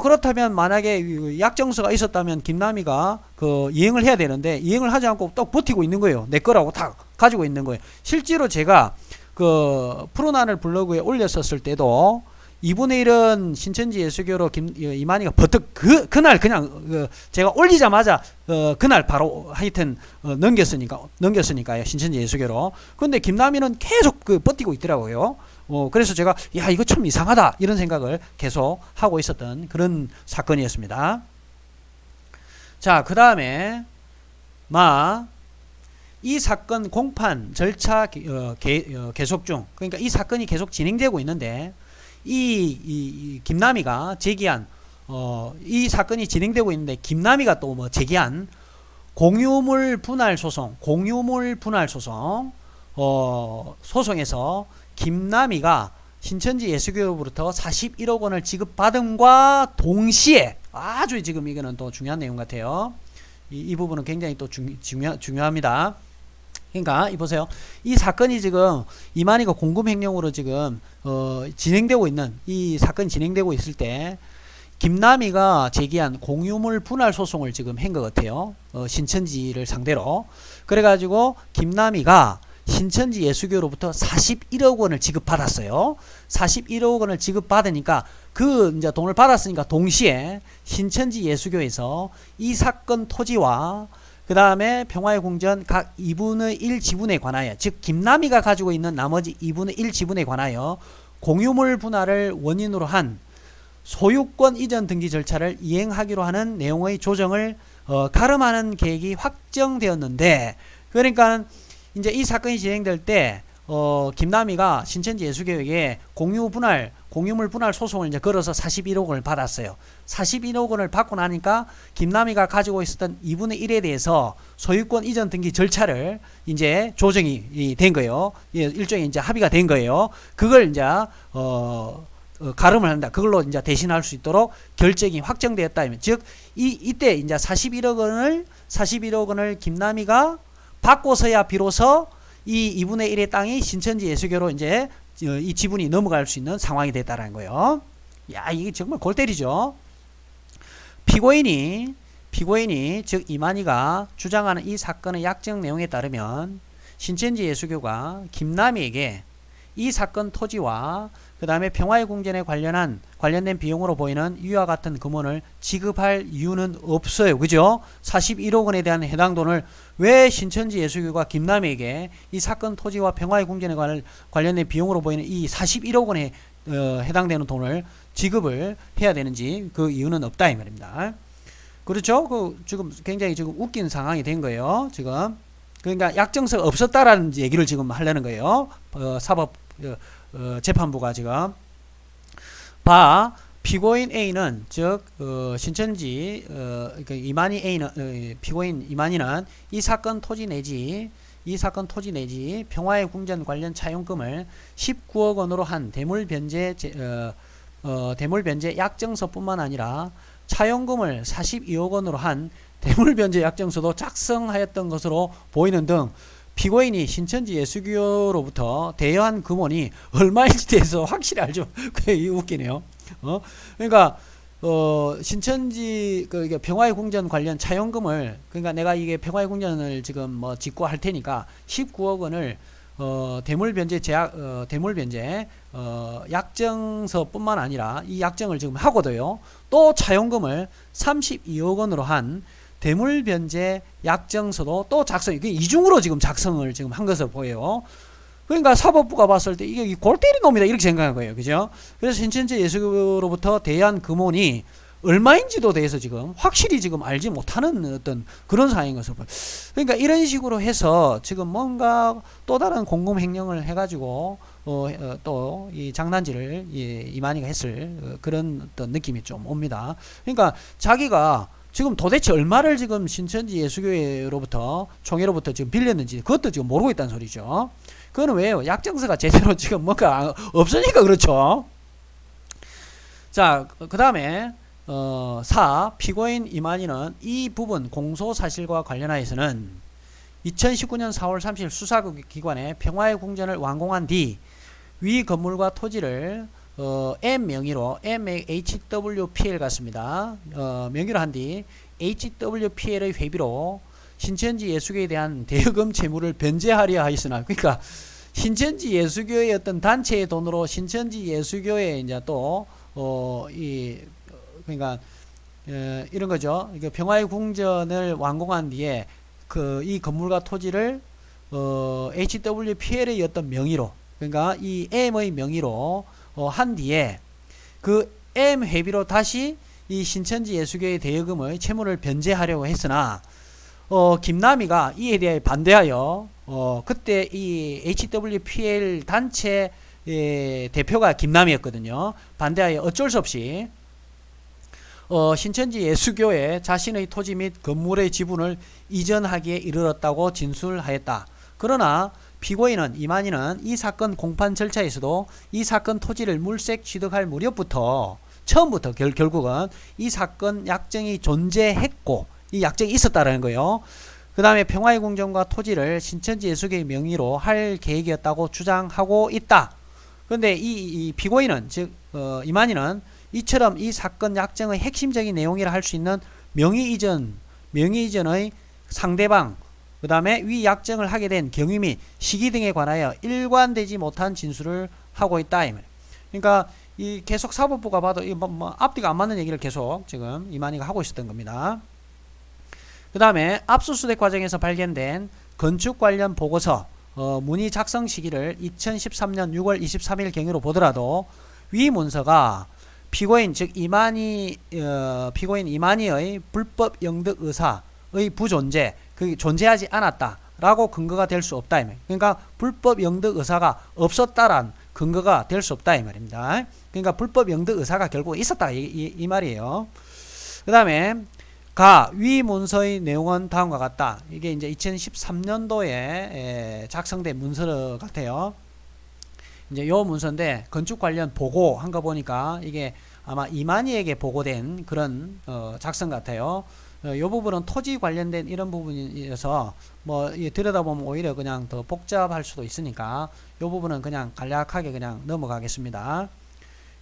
Speaker 1: 그렇다면 만약에 약정서가 있었다면 김남희가 그 이행을 해야 되는데 이행을 하지 않고 또 버티고 있는 거예요. 내 거라고 다 가지고 있는 거예요. 실제로 제가 그 푸른하늘 블로그에 올렸었을 때도 2분의 1은 신천지 예수교로 이만희가 버뜩 그날 그냥 제가 올리자마자 그날 바로 하여튼 넘겼으니까요. 신천지 예수교로. 근데 김남희는 계속 버티고 있더라고요. 그래서 제가 야 이거 참 이상하다 이런 생각을 계속 하고 있었던 그런 사건이었습니다. 자, 그 다음에 이 사건 공판 절차 계속 중, 그러니까 이 사건이 계속 진행되고 있는데 이 김남희가 제기한 이 사건이 진행되고 있는데 김남희가 또 뭐 제기한 공유물 분할 소송 소송에서 김남희가 신천지 예수교로부터 41억 원을 지급받음과 동시에 아주 지금 이거는 또 중요한 내용 같아요. 이 부분은 굉장히 또 중요합니다. 그러니까 보세요. 이 사건이 지금 이만희가 공금횡령으로 지금 진행되고 있는 이 사건이 진행되고 있을 때 김남희가 제기한 공유물 분할 소송을 지금 한 것 같아요. 신천지를 상대로. 그래가지고 김남희가 신천지 예수교로부터 41억 원을 지급받았어요. 41억 원을 지급받으니까 그 이제 돈을 받았으니까 동시에 신천지 예수교에서 이 사건 토지와 그 다음에 평화의 궁전 각 2분의 1 지분에 관하여, 즉 김남희가 가지고 있는 나머지 2분의 1 지분에 관하여 공유물 분할을 원인으로 한 소유권 이전 등기 절차를 이행하기로 하는 내용의 조정을 가름하는 계획이 확정되었는데, 그러니까 이제 이 사건이 진행될 때 김남희가 신천지 예수교에게 공유물 분할 소송을 이제 걸어서 41억 원을 받았어요. 41억 원을 받고 나니까 김남희가 가지고 있었던 2분의 1에 대해서 소유권 이전 등기 절차를 이제 조정이 된 거예요. 일종의 이제 합의가 된 거예요. 그걸 이제 가름을 한다. 그걸로 이제 대신할 수 있도록 결정이 확정되었다. 즉 이때 이제 41억 원을 김남희가 받고서야 비로소 이 2분의 1의 땅이 신천지 예수교로 이제 이 지분이 넘어갈 수 있는 상황이 됐다라는 거예요. 야, 이게 정말 골 때리죠. 피고인이 즉 이만희가 주장하는 이 사건의 약정 내용에 따르면 신천지 예수교가 김남희에게 이 사건 토지와 그 다음에 평화의 궁전에 관련된 비용으로 보이는 이와 같은 금원을 지급할 이유는 없어요. 그죠? 41억 원에 대한 해당 돈을 왜 신천지 예수교가 김남희에게 이 사건 토지와 평화의 궁전에 관련된 비용으로 보이는 이 41억 원에 해당되는 돈을 지급을 해야 되는지 그 이유는 없다 이 말입니다. 그렇죠? 지금 굉장히 지금 웃긴 상황이 된 거예요. 지금 그러니까 약정서가 없었다라는 얘기를 지금 하려는 거예요. 사법 재판부가 지금 피고인 A는 즉 신천지 이만희 A는 피고인 이만희는 이 사건 토지 내지 평화의 궁전 관련 차용금을 19억 원으로 한 대물변제 약정서뿐만 아니라 차용금을 42억 원으로 한 대물변제 약정서도 작성하였던 것으로 보이는 등 피고인이 신천지 예수교로부터 대여한 금원이 얼마인지 대해서 확실히 알죠. 그게 웃기네요. 그러니까 신천지 평화의 궁전 관련 차용금을, 그러니까 내가 이게 평화의 궁전을 지금 뭐 짓고 할 테니까 19억 원을 대물변제 약정서뿐만 아니라 이 약정을 지금 하고도요. 또 차용금을 32억 원으로 한 대물 변제 약정서도 또 작성, 이게 이중으로 지금 작성을 지금 한 것을 보여요. 그러니까 사법부가 봤을 때 이게 골 때린 놈이다 이렇게 생각한 거예요. 그죠? 그래서 신천지 예수교로부터 대한 금원이 얼마인지도 대해서 지금 확실히 지금 알지 못하는 어떤 그런 상황인 것을 보여요. 그러니까 이런 식으로 해서 지금 뭔가 또 다른 공금 횡령을 해가지고 또 이 장난질을 이만희가 했을 그런 어떤 느낌이 좀 옵니다. 그러니까 자기가 지금 도대체 얼마를 지금 신천지 예수교회로부터 총회로부터 지금 빌렸는지 그것도 지금 모르고 있다는 소리죠. 그거는 왜요? 약정서가 제대로 지금 뭔가 없으니까 그렇죠. 자, 그 다음에 4. 피고인 이만희는 이 부분 공소사실과 관련하여서는 2019년 4월 30일 수사기관에 평화의 궁전을 완공한 뒤 위 건물과 토지를 M 명의로 MHWPL 같습니다. 명의로 한 뒤 HWPL의 회비로 신천지 예수교에 대한 대여금 채무를 변제하려 하였으나, 그러니까 신천지 예수교의 어떤 단체의 돈으로 신천지 예수교에 이제 또 그러니까 이런 거죠. 평화의 궁전을 완공한 뒤에 이 건물과 토지를 HWPL의 어떤 명의로, 그러니까 이 M의 명의로 한 뒤에 그 M 회비로 다시 이 신천지 예수교의 대여금의 채무를 변제하려고 했으나 김남희가 이에 대해 반대하여 그때 이 HWPL 단체 대표가 김남희였거든요. 반대하여 어쩔 수 없이 신천지 예수교에 자신의 토지 및 건물의 지분을 이전하기에 이르렀다고 진술하였다. 그러나 피고인은 이만희는 이 사건 공판 절차에서도 이 사건 토지를 물색 취득할 무렵부터 처음부터 결국은 이 사건 약정이 존재했고 이 약정이 있었다라는 거예요. 그 다음에 평화의 궁전과 토지를 신천지 예수교의 명의로 할 계획이었다고 주장하고 있다. 그런데 이 피고인은 즉 이만희는 이처럼 이 사건 약정의 핵심적인 내용이라 할 수 있는 명의 이전의 상대방, 그 다음에 위 약정을 하게 된 경위 및 시기 등에 관하여 일관되지 못한 진술을 하고 있다. 그러니까 이 계속 사법부가 봐도 앞뒤가 안 맞는 얘기를 계속 지금 이만희가 하고 있었던 겁니다. 그 다음에 압수수색 과정에서 발견된 건축 관련 보고서 문의 작성 시기를 2013년 6월 23일 경위로 보더라도 위 문서가 피고인 즉 피고인 이만희의 불법 영득 의사의 부존재, 그게 존재하지 않았다라고 근거가 될 수 없다. 그러니까 불법 영득 의사가 없었다란 근거가 될 수 없다 이 말입니다. 그러니까 불법 영득 의사가 결국 있었다 이 말이에요. 그 다음에 위 문서의 내용은 다음과 같다. 이게 이제 2013년도에 작성된 문서 같아요. 이제 요 문서인데 건축 관련 보고 한 거 보니까 이게 아마 이만희에게 보고된 그런 작성 같아요. 요 부분은 토지 관련된 이런 부분이어서 뭐 들여다보면 오히려 그냥 더 복잡할 수도 있으니까 요 부분은 그냥 간략하게 그냥 넘어가겠습니다.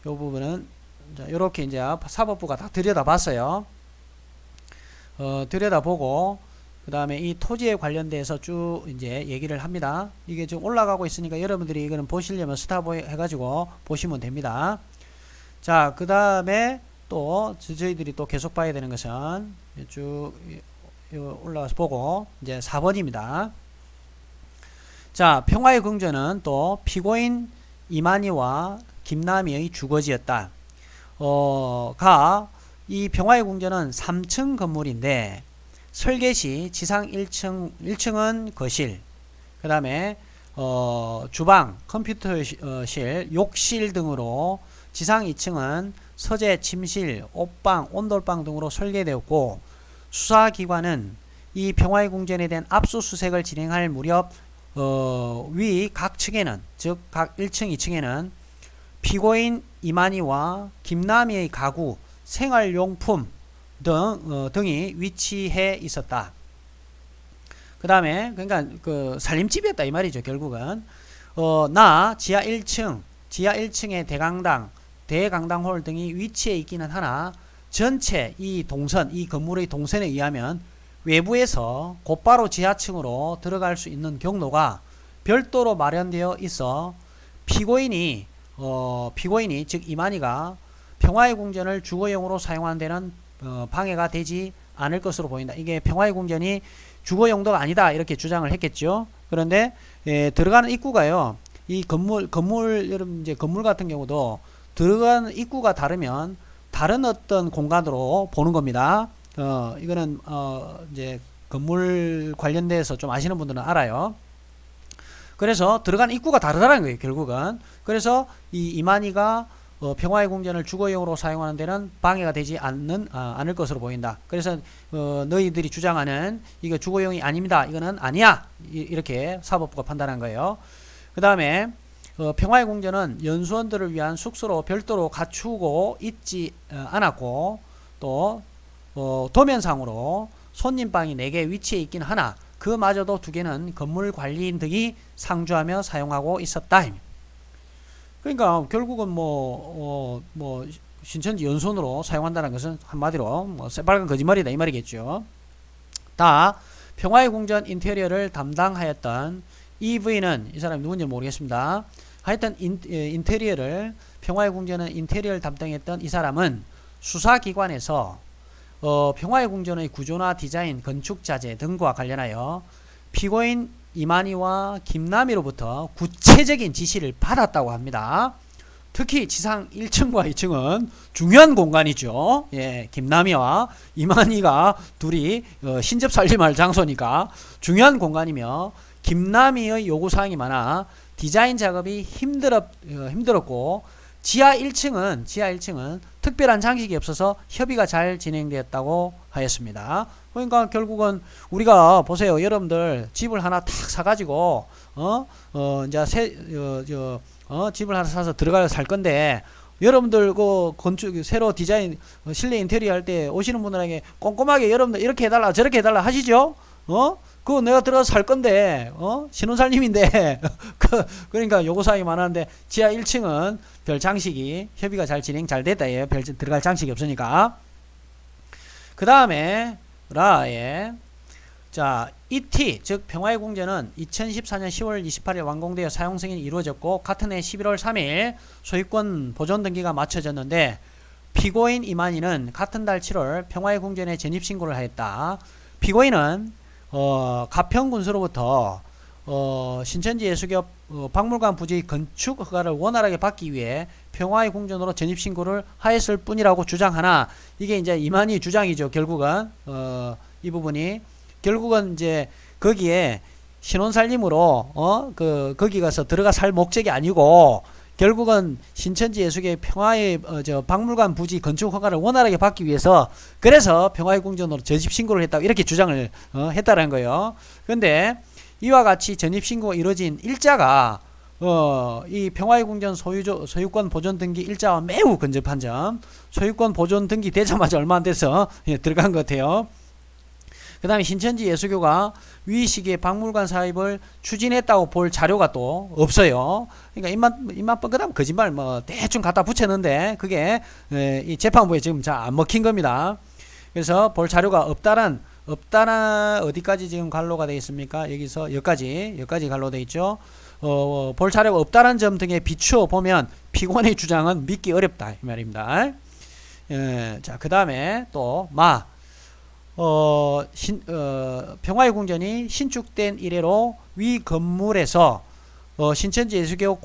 Speaker 1: 요 부분은 이렇게 이제 사법부가 다 들여다봤어요. 들여다보고 그 다음에 이 토지에 관련돼서 쭉 이제 얘기를 합니다. 이게 지금 올라가고 있으니까 여러분들이 이거는 보시려면 스탑 해가지고 보시면 됩니다. 자, 그 다음에 또 저희들이 또 계속 봐야 되는 것은 쭉 올라가서 보고 이제 4번입니다. 자, 평화의 궁전은 또 피고인 이만희와 김남희의 주거지였다. 이 평화의 궁전은 3층 건물인데 설계 시 지상 1층은 거실, 그 다음에 주방, 컴퓨터실, 욕실 등으로 지상 2층은 서재, 침실, 옷방, 온돌방 등으로 설계되었고 수사기관은 이 평화의 궁전에 대한 압수수색을 진행할 무렵 위 각 층에는 즉 각 1층, 2층에는 피고인 이만희와 김남희의 가구, 생활용품 등이 위치해 있었다. 그 다음에 그러니까 그 살림집이었다 이 말이죠. 결국은 지하 1층의 대강당홀 등이 위치해 있기는 하나 전체 이 건물의 동선에 의하면 외부에서 곧바로 지하층으로 들어갈 수 있는 경로가 별도로 마련되어 있어 피고인이 즉 이만희가 평화의 궁전을 주거용으로 사용하는 데는 방해가 되지 않을 것으로 보인다. 이게 평화의 궁전이 주거 용도가 아니다 이렇게 주장을 했겠죠. 그런데 들어가는 입구가요. 이 건물 여러분 이제 건물 같은 경우도 들어가는 입구가 다르면 다른 어떤 공간으로 보는 겁니다. 이거는 이제 건물 관련돼서 좀 아시는 분들은 알아요. 그래서 들어가는 입구가 다르다는 거예요, 결국은. 그래서 이 이만희가 평화의 궁전을 주거용으로 사용하는 데는 방해가 되지 않을 것으로 보인다. 그래서 너희들이 주장하는 이거 주거용이 아닙니다. 이거는 아니야. 이렇게 사법부가 판단한 거예요. 그 다음에 평화의 궁전은 연수원들을 위한 숙소로 별도로 갖추고 있지 않았고 또 도면상으로 손님방이 4개 위치해 있긴 하나 그마저도 2개는 건물 관리인 등이 상주하며 사용하고 있었다. 그러니까 결국은 뭐 신천지 연수원으로 사용한다는 것은 한마디로 뭐 새빨간 거짓말이다 이 말이겠죠. 다 평화의 궁전 인테리어를 담당하였던 이 부인은 이 사람이 누군지 모르겠습니다. 하여튼 인테리어를 평화의 궁전의 인테리어를 담당했던 이 사람은 수사기관에서 평화의 궁전의 구조나 디자인, 건축 자재 등과 관련하여 피고인 이만희와 김남희로부터 구체적인 지시를 받았다고 합니다. 특히 지상 1층과 2층은 중요한 공간이죠. 예, 김남희와 이만희가 둘이 신접살림할 장소니까 중요한 공간이며 김남희의 요구사항이 많아 디자인 작업이 힘들었고 지하 1층은 특별한 장식이 없어서 협의가 잘 진행되었다고 하였습니다. 그러니까 결국은 우리가 보세요. 여러분들 집을 하나 탁 사가지고 이제 집을 하나 사서 들어가서 살 건데 여러분들 그 건축 새로 디자인 실내 인테리어 할 때 오시는 분들에게 꼼꼼하게 여러분들 이렇게 해달라 저렇게 해달라 하시죠? 그거 내가 들어가서 살 건데, 신혼살림인데, 그러니까 요구사항이 많았는데, 지하 1층은 별 장식이, 협의가 잘 진행 잘 됐다, 예. 별 들어갈 장식이 없으니까. 그 다음에, 자, ET, 즉, 평화의 궁전은 2014년 10월 28일 완공되어 사용 승인이 이루어졌고, 같은 해 11월 3일 소유권 보존 등기가 마쳐졌는데, 피고인 이만희는 같은 달 7월 평화의 궁전에 전입신고를 하였다. 피고인은 가평군수로부터 신천지 예수교 박물관 부지 건축 허가를 원활하게 받기 위해 평화의 궁전으로 전입신고를 하였을 뿐이라고 주장하나 이게 이제 이만희 주장이죠. 결국은 이 부분이 결국은 이제 거기에 신혼살림으로 거기 가서 들어가 살 목적이 아니고 결국은 신천지 예수교의 평화의 박물관 부지 건축 허가를 원활하게 받기 위해서 그래서 평화의 궁전으로 전입 신고를 했다고 이렇게 주장을 했다는 거예요. 그런데 이와 같이 전입 신고가 이루어진 일자가 이 평화의 궁전 소유권 보존 등기 일자와 매우 근접한 점. 소유권 보존 등기 되자마자 얼마 안 돼서 들어간 것 같아요. 그 다음에 신천지 예수교가 위 시기에 박물관 사입을 추진했다고 볼 자료가 또 없어요. 그러니까 입만 뻥끗하면 거짓말 대충 갖다 붙였는데 그게 이 재판부에 지금 잘 안 먹힌 겁니다. 그래서 볼 자료가 없다란 어디까지 지금 간로가 되어 있습니까? 여기까지 간로되어 있죠. 볼 자료가 없다는 점 등에 비추어 보면 피고인의 주장은 믿기 어렵다 이 말입니다. 자, 그 다음에 또 평화의 궁전이 신축된 이래로 위 건물에서 신천지 예수교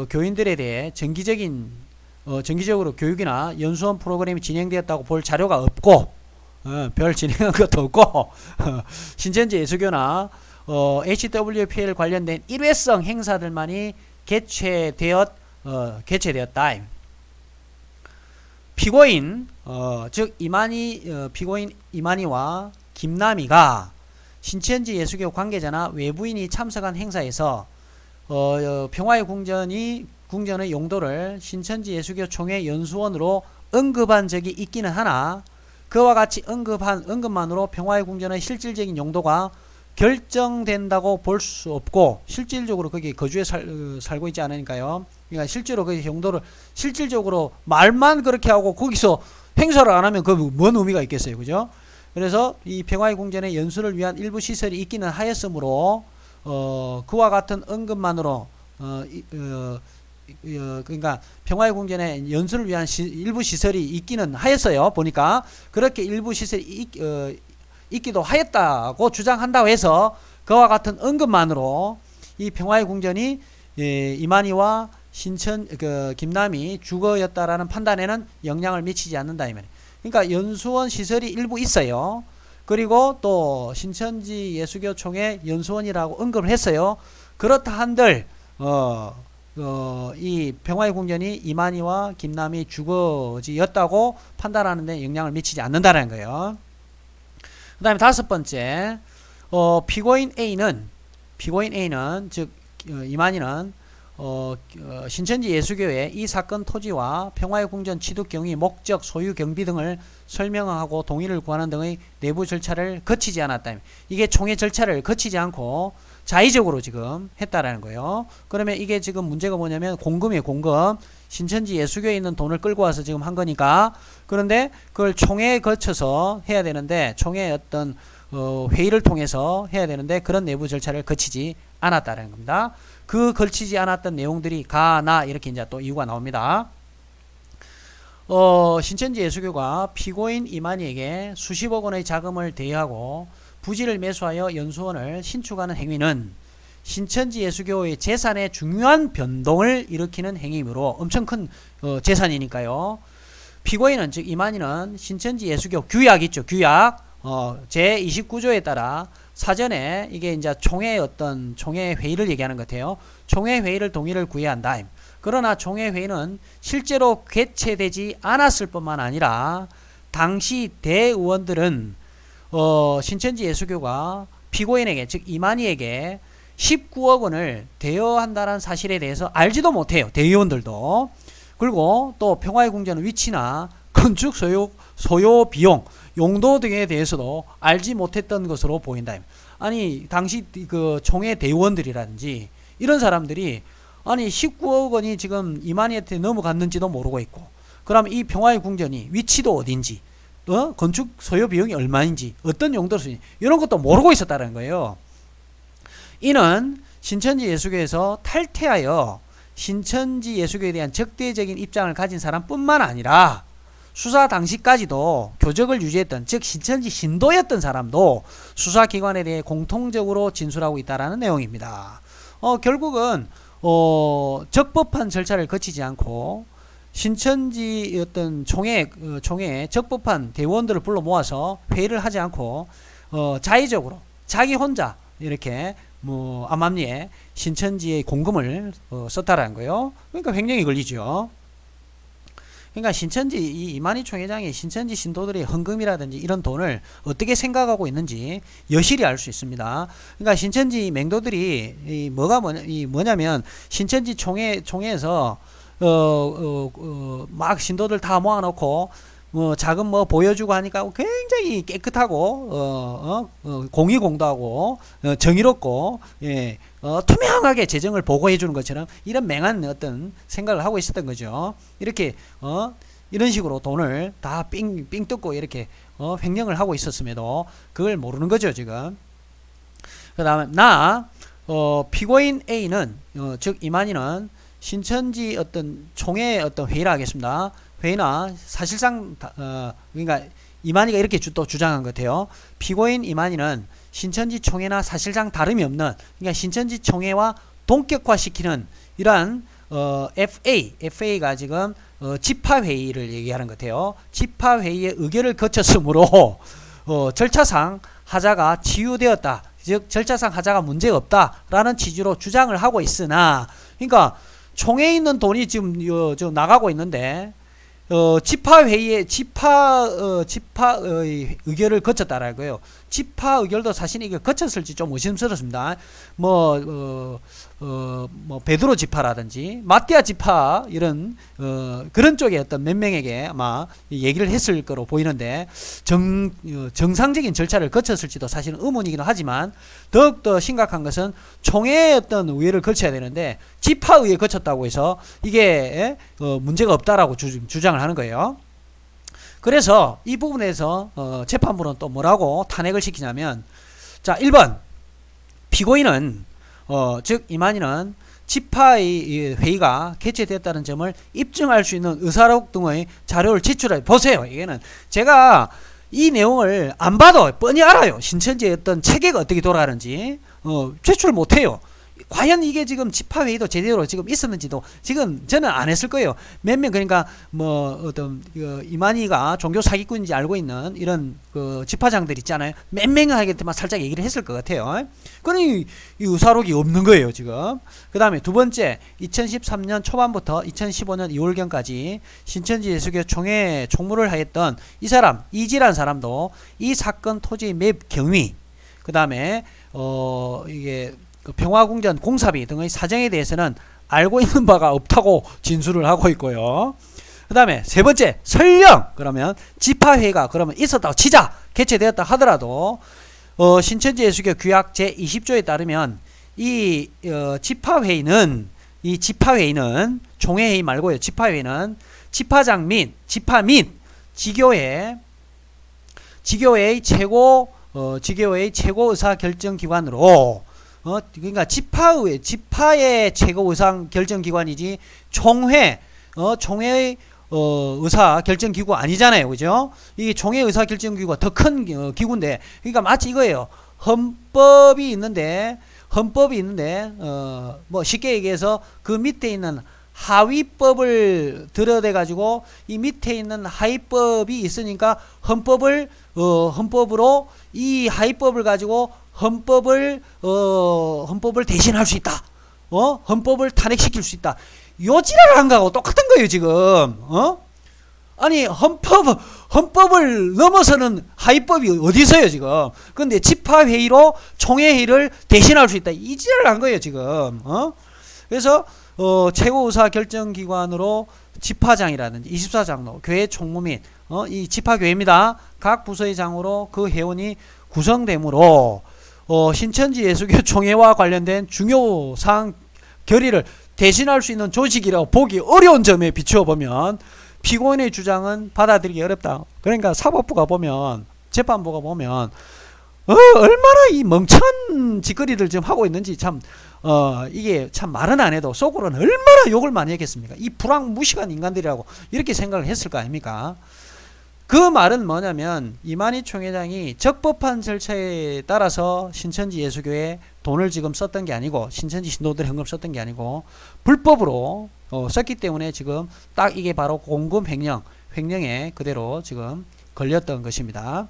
Speaker 1: 교인들에 대해 정기적으로 교육이나 연수원 프로그램이 진행되었다고 볼 자료가 없고 별 진행한 것도 없고 신천지 예수교나 HWPL 관련된 일회성 행사들만이 개최되었다. 피고인 즉 피고인 이만희와 김남희가 신천지 예수교 관계자나 외부인이 참석한 행사에서 평화의 궁전의 용도를 신천지 예수교 총회 연수원으로 언급한 적이 있기는 하나 그와 같이 언급만으로 평화의 궁전의 실질적인 용도가 결정된다고 볼 수 없고 실질적으로 거기 거주해 살고 있지 않으니까요. 그러니까 실제로 그 용도를 실질적으로 말만 그렇게 하고 거기서 행사를 안 하면 그 뭔 의미가 있겠어요, 그죠? 그래서 이 평화의 궁전의 연수를 위한 일부 시설이 있기는 하였으므로 그와 같은 언급만으로 그러니까 평화의 궁전에 연수를 위한 일부 시설이 있기는 하였어요. 보니까 그렇게 일부 시설이 있기도 하였다고 주장한다고 해서 그와 같은 언급만으로 이 평화의 궁전이 이만희와 김남이 주거였다라는 판단에는 영향을 미치지 않는다 이 말이에요. 그러니까 연수원 시설이 일부 있어요. 그리고 또 신천지 예수교총회 연수원이라고 언급을 했어요. 그렇다 한들 이 평화의 궁전이 이만희와 김남이 주거지였다고 판단하는데 영향을 미치지 않는다는 거예요. 그 다음에 다섯 번째, 피고인 A는 즉 이만희는 신천지 예수교회 이 사건 토지와 평화의 궁전 취득 경위, 목적, 소유, 경비 등을 설명하고 동의를 구하는 등의 내부 절차를 거치지 않았다. 이게 총회 절차를 거치지 않고 자의적으로 지금 했다라는 거예요. 그러면 이게 지금 문제가 뭐냐면 공금이에요. 공금. 신천지 예수교에 있는 돈을 끌고 와서 지금 한 거니까. 그런데 그걸 총회에 거쳐서 해야 되는데 총회의 어떤 회의를 통해서 해야 되는데 그런 내부 절차를 거치지 않았다는 겁니다. 그 걸치지 않았던 내용들이 가나 이렇게 이제 또 이유가 나옵니다. 신천지 예수교가 피고인 이만희에게 수십억 원의 자금을 대여하고 부지를 매수하여 연수원을 신축하는 행위는 신천지 예수교의 재산의 중요한 변동을 일으키는 행위이므로 엄청 큰 재산이니까요. 피고인은 즉 이만희는 신천지 예수교 규약 있죠. 규약 제29조에 따라 사전에 이게 이제 총회 회의를 얘기하는 것 같아요. 총회 회의를 동의를 구해야 한다. 그러나 총회 회의는 실제로 개최되지 않았을 뿐만 아니라 당시 대의원들은 신천지 예수교가 피고인에게 즉 이만희에게 19억 원을 대여한다는 사실에 대해서 알지도 못해요. 대의원들도. 그리고 또 평화의 궁전 위치나 건축 소요 비용 용도 등에 대해서도 알지 못했던 것으로 보인다. 아니 당시 그 총회 대의원들이라든지 이런 사람들이 아니 19억 원이 지금 이만희한테 넘어갔는지도 모르고 있고, 그럼 이 평화의 궁전이 위치도 어딘지, 건축 소요 비용이 얼마인지, 어떤 용도로 쓰는지 이런 것도 모르고 있었다는 거예요. 이는 신천지 예수교에서 탈퇴하여 신천지 예수교에 대한 적대적인 입장을 가진 사람뿐만 아니라 수사 당시까지도 교적을 유지했던 즉 신천지 신도였던 사람도 수사기관에 대해 공통적으로 진술하고 있다는 내용입니다. 결국은 적법한 절차를 거치지 않고 신천지 어떤 총회에 적법한 대원들을 불러 모아서 회의를 하지 않고 자의적으로 자기 혼자 이렇게 암암리에 신천지의 공금을 썼다라는 거예요. 그러니까 횡령이 걸리죠. 그러니까 신천지 이만희 총회장이 신천지 신도들의 헌금이라든지 이런 돈을 어떻게 생각하고 있는지 여실히 알 수 있습니다. 그러니까 신천지 맹도들이 뭐냐면 신천지 총회에서 막 신도들 다 모아놓고 자금 보여주고 하니까 굉장히 깨끗하고 공의공도하고 정의롭고 투명하게 재정을 보고해 주는 것처럼 이런 맹한 어떤 생각을 하고 있었던 거죠. 이렇게 이런 식으로 돈을 다 삥 뜯고 이렇게 횡령을 하고 있었음에도 그걸 모르는 거죠 지금. 그 다음에 피고인 A는 즉 이만희는 신천지 어떤 총회 어떤 회의를 하겠습니다. 회의나 사실상 그러니까 이만희가 이렇게 또 주장한 것 같아요. 피고인 이만희는 신천지 총회나 사실상 다름이 없는, 그러니까 신천지 총회와 동격화시키는 이러한 FA가 지금 집화회의를 얘기하는 것 같아요. 집화회의의 의결을 거쳤으므로 절차상 하자가 치유되었다, 즉 절차상 하자가 문제가 없다라는 취지로 주장을 하고 있으나, 그러니까 총회에 있는 돈이 지금 나가고 있는데 집화회의에 집화 의결을 거쳤다라는 거예요. 집화 의결도 사실 이게 거쳤을지 좀 의심스럽습니다. 베드로 집화라든지 마띠아 집화 이런 그런 쪽에 어떤 몇 명에게 아마 얘기를 했을 거로 보이는데 정상적인 절차를 거쳤을지도 사실은 의문이기도 하지만 더욱더 심각한 것은 총회의 어떤 의회를 거쳐야 되는데 집화의회 거쳤다고 해서 이게 문제가 없다라고 주장을 하는 거예요. 그래서 이 부분에서 재판부는 또 뭐라고 탄핵을 시키냐면, 자 1번 피고인은 즉 이만희는 지파의 회의가 개최됐다는 점을 입증할 수 있는 의사록 등의 자료를 제출해 보세요. 이게는 제가 이 내용을 안 봐도 뻔히 알아요. 신천지의 어떤 체계가 어떻게 돌아가는지 제출 못해요. 과연 이게 지금 집합회의도 제대로 지금 있었는지도 지금 저는 안 했을 거예요. 몇 명 그러니까 뭐 어떤 이만희가 종교 사기꾼인지 알고 있는 이런 그 집화장들 있잖아요. 몇 명한테만 살짝 얘기를 했을 것 같아요. 그러니 이 의사록이 없는 거예요 지금. 그 다음에 두 번째 2013년 초반부터 2015년 2월경까지 신천지 예수교 총회 총무를 하였던 이 사람 이지란 사람도 이 사건 토지 매입 경위 그 다음에 이게 평화궁전 공사비 등의 사정에 대해서는 알고 있는 바가 없다고 진술을 하고 있고요. 그 다음에 세 번째 설령 그러면 집화회의가 그러면 있었다고 치자 개최되었다 하더라도 신천지 예수교 규약 제20조에 따르면 이 집화회의는 총회회의 말고요. 집화회의는 집화장 및 집화 및 지교회의 최고 의사 결정 기관으로 그러니까 집화의 최고 의사 결정 기관이지 총회의 의사 결정 기구 아니잖아요. 그죠? 이 총회 의사 결정 기구가 더 큰 기구인데 그러니까 마치 이거예요. 헌법이 있는데 뭐 쉽게 얘기해서 그 밑에 있는 하위법을 들여대 가지고 이 밑에 있는 하위법이 있으니까 헌법으로 이 하위법을 가지고 헌법을 대신할 수 있다. 헌법을 탄핵시킬 수 있다. 요지랄 한 거하고 똑같은 거예요, 지금. 아니, 헌법을 넘어서는 하위법이 어디 있어요, 지금. 근데 집화회의로 총회회의를 대신할 수 있다. 이 지랄 한 거예요, 지금. 그래서, 최고의사 결정기관으로 집화장이라든지 24장로, 교회 총무 및, 이 집화교회입니다. 각 부서의 장으로 그 회원이 구성되므로, 신천지 예수교 총회와 관련된 중요 사항 결의를 대신할 수 있는 조직이라고 보기 어려운 점에 비추어 보면 피고인의 주장은 받아들이기 어렵다. 그러니까 사법부가 보면 재판부가 보면 얼마나 이 멍청한 짓거리들 지금 하고 있는지 참 이게 참 말은 안 해도 속으로는 얼마나 욕을 많이 했겠습니까? 이 불황무식한 인간들이라고 이렇게 생각을 했을 거 아닙니까? 그 말은 뭐냐면 이만희 총회장이 적법한 절차에 따라서 신천지 예수교에 돈을 지금 썼던 게 아니고 신천지 신도들 현금 썼던 게 아니고 불법으로 썼기 때문에 지금 딱 이게 바로 공금 횡령에 그대로 지금 걸렸던 것입니다.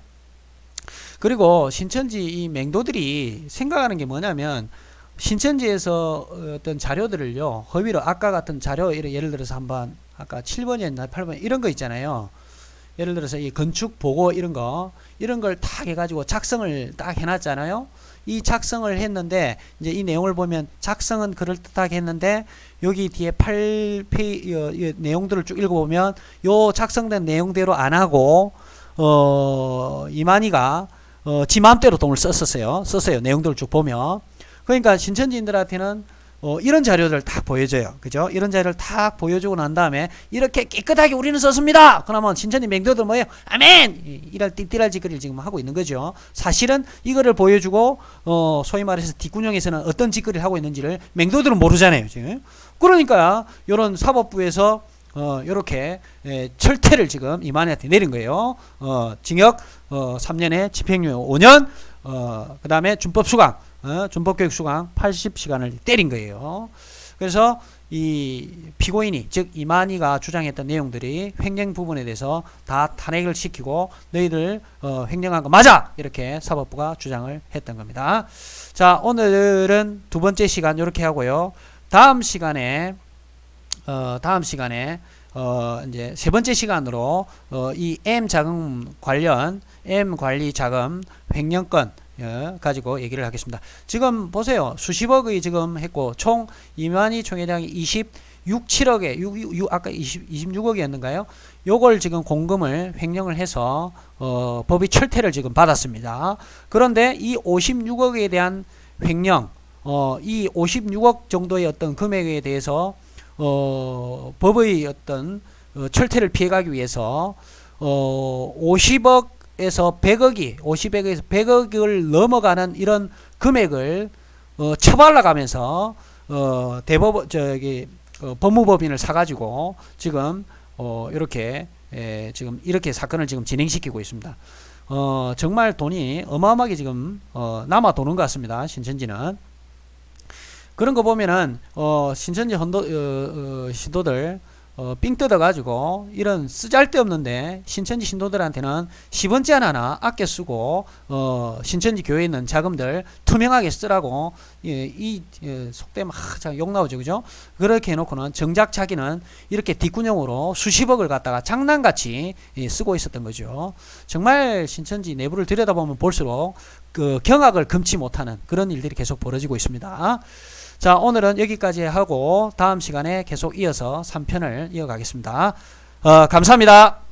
Speaker 1: 그리고 신천지 이 맹도들이 생각하는 게 뭐냐면 신천지에서 어떤 자료들을요 허위로 아까 같은 자료 예를 들어서 한번 아까 7번이었나 8번 이런 거 있잖아요. 예를 들어서 이 건축 보고 이런 걸 딱 해가지고 작성을 딱 해놨잖아요. 이 작성을 했는데 이제 이 내용을 보면 작성은 그럴듯하게 했는데 여기 뒤에 8페이지 내용들을 쭉 읽어보면 요 작성된 내용대로 안 하고 이만희가 지 마음대로 돈을 썼어요. 내용들을 쭉 보면. 그러니까 신천지인들한테는 이런 자료를 딱 보여줘요. 그죠? 이런 자료를 딱 보여주고 난 다음에 이렇게 깨끗하게 우리는 썼습니다. 그러면 신천지 맹도들 뭐예요? 아멘! 이랄 띠띠랄 짓거리를 지금 하고 있는 거죠. 사실은 이거를 보여주고 소위 말해서 뒷구녕에서는 어떤 짓거리를 하고 있는지를 맹도들은 모르잖아요. 지금. 그러니까 이런 사법부에서 요렇게 철퇴를 지금 이만희한테 내린 거예요. 징역 3년에 집행유예 5년 그 다음에 준법 수강 준법교육 수강 80시간을 때린 거예요. 그래서 이 피고인이 즉 이만희가 주장했던 내용들이 횡령 부분에 대해서 다 탄핵을 시키고 너희들 횡령한 거 맞아 이렇게 사법부가 주장을 했던 겁니다. 자, 오늘은 두 번째 시간 이렇게 하고요. 다음 시간에 이제 세 번째 시간으로 이 M 자금 관련 M 관리 자금 횡령건 가지고 얘기를 하겠습니다. 지금 보세요. 수십억의 지금 했고 총 이만희 총회장이 7억에 아까 26억이었는가요? 요걸 지금 공금을 횡령을 해서 법이 철퇴를 지금 받았습니다. 그런데 이 56억에 대한 횡령 이 56억 정도의 어떤 금액에 대해서 법의 어떤 철퇴를 피해가기 위해서 50억에서 100억을 넘어가는 이런 금액을 처발라가면서 대법 저기 법무법인을 사가지고 지금 이렇게 지금 이렇게 사건을 지금 진행시키고 있습니다. 정말 돈이 어마어마하게 지금 남아 도는 것 같습니다. 신천지는. 그런 거 보면은 신천지 신도들 삥 뜯어가지고 이런 쓰잘데없는데 신천지 신도들한테는 10원째 하나 아껴 쓰고 신천지 교회에 있는 자금들 투명하게 쓰라고 속되면 욕 나오죠, 그죠? 그렇게 해놓고는 정작 자기는 이렇게 뒷구녕으로 수십억을 갖다가 장난같이 쓰고 있었던 거죠. 정말 신천지 내부를 들여다보면 볼수록 그 경악을 금치 못하는 그런 일들이 계속 벌어지고 있습니다. 자, 오늘은 여기까지 하고 다음 시간에 계속 이어서 3편을 이어가겠습니다. 감사합니다.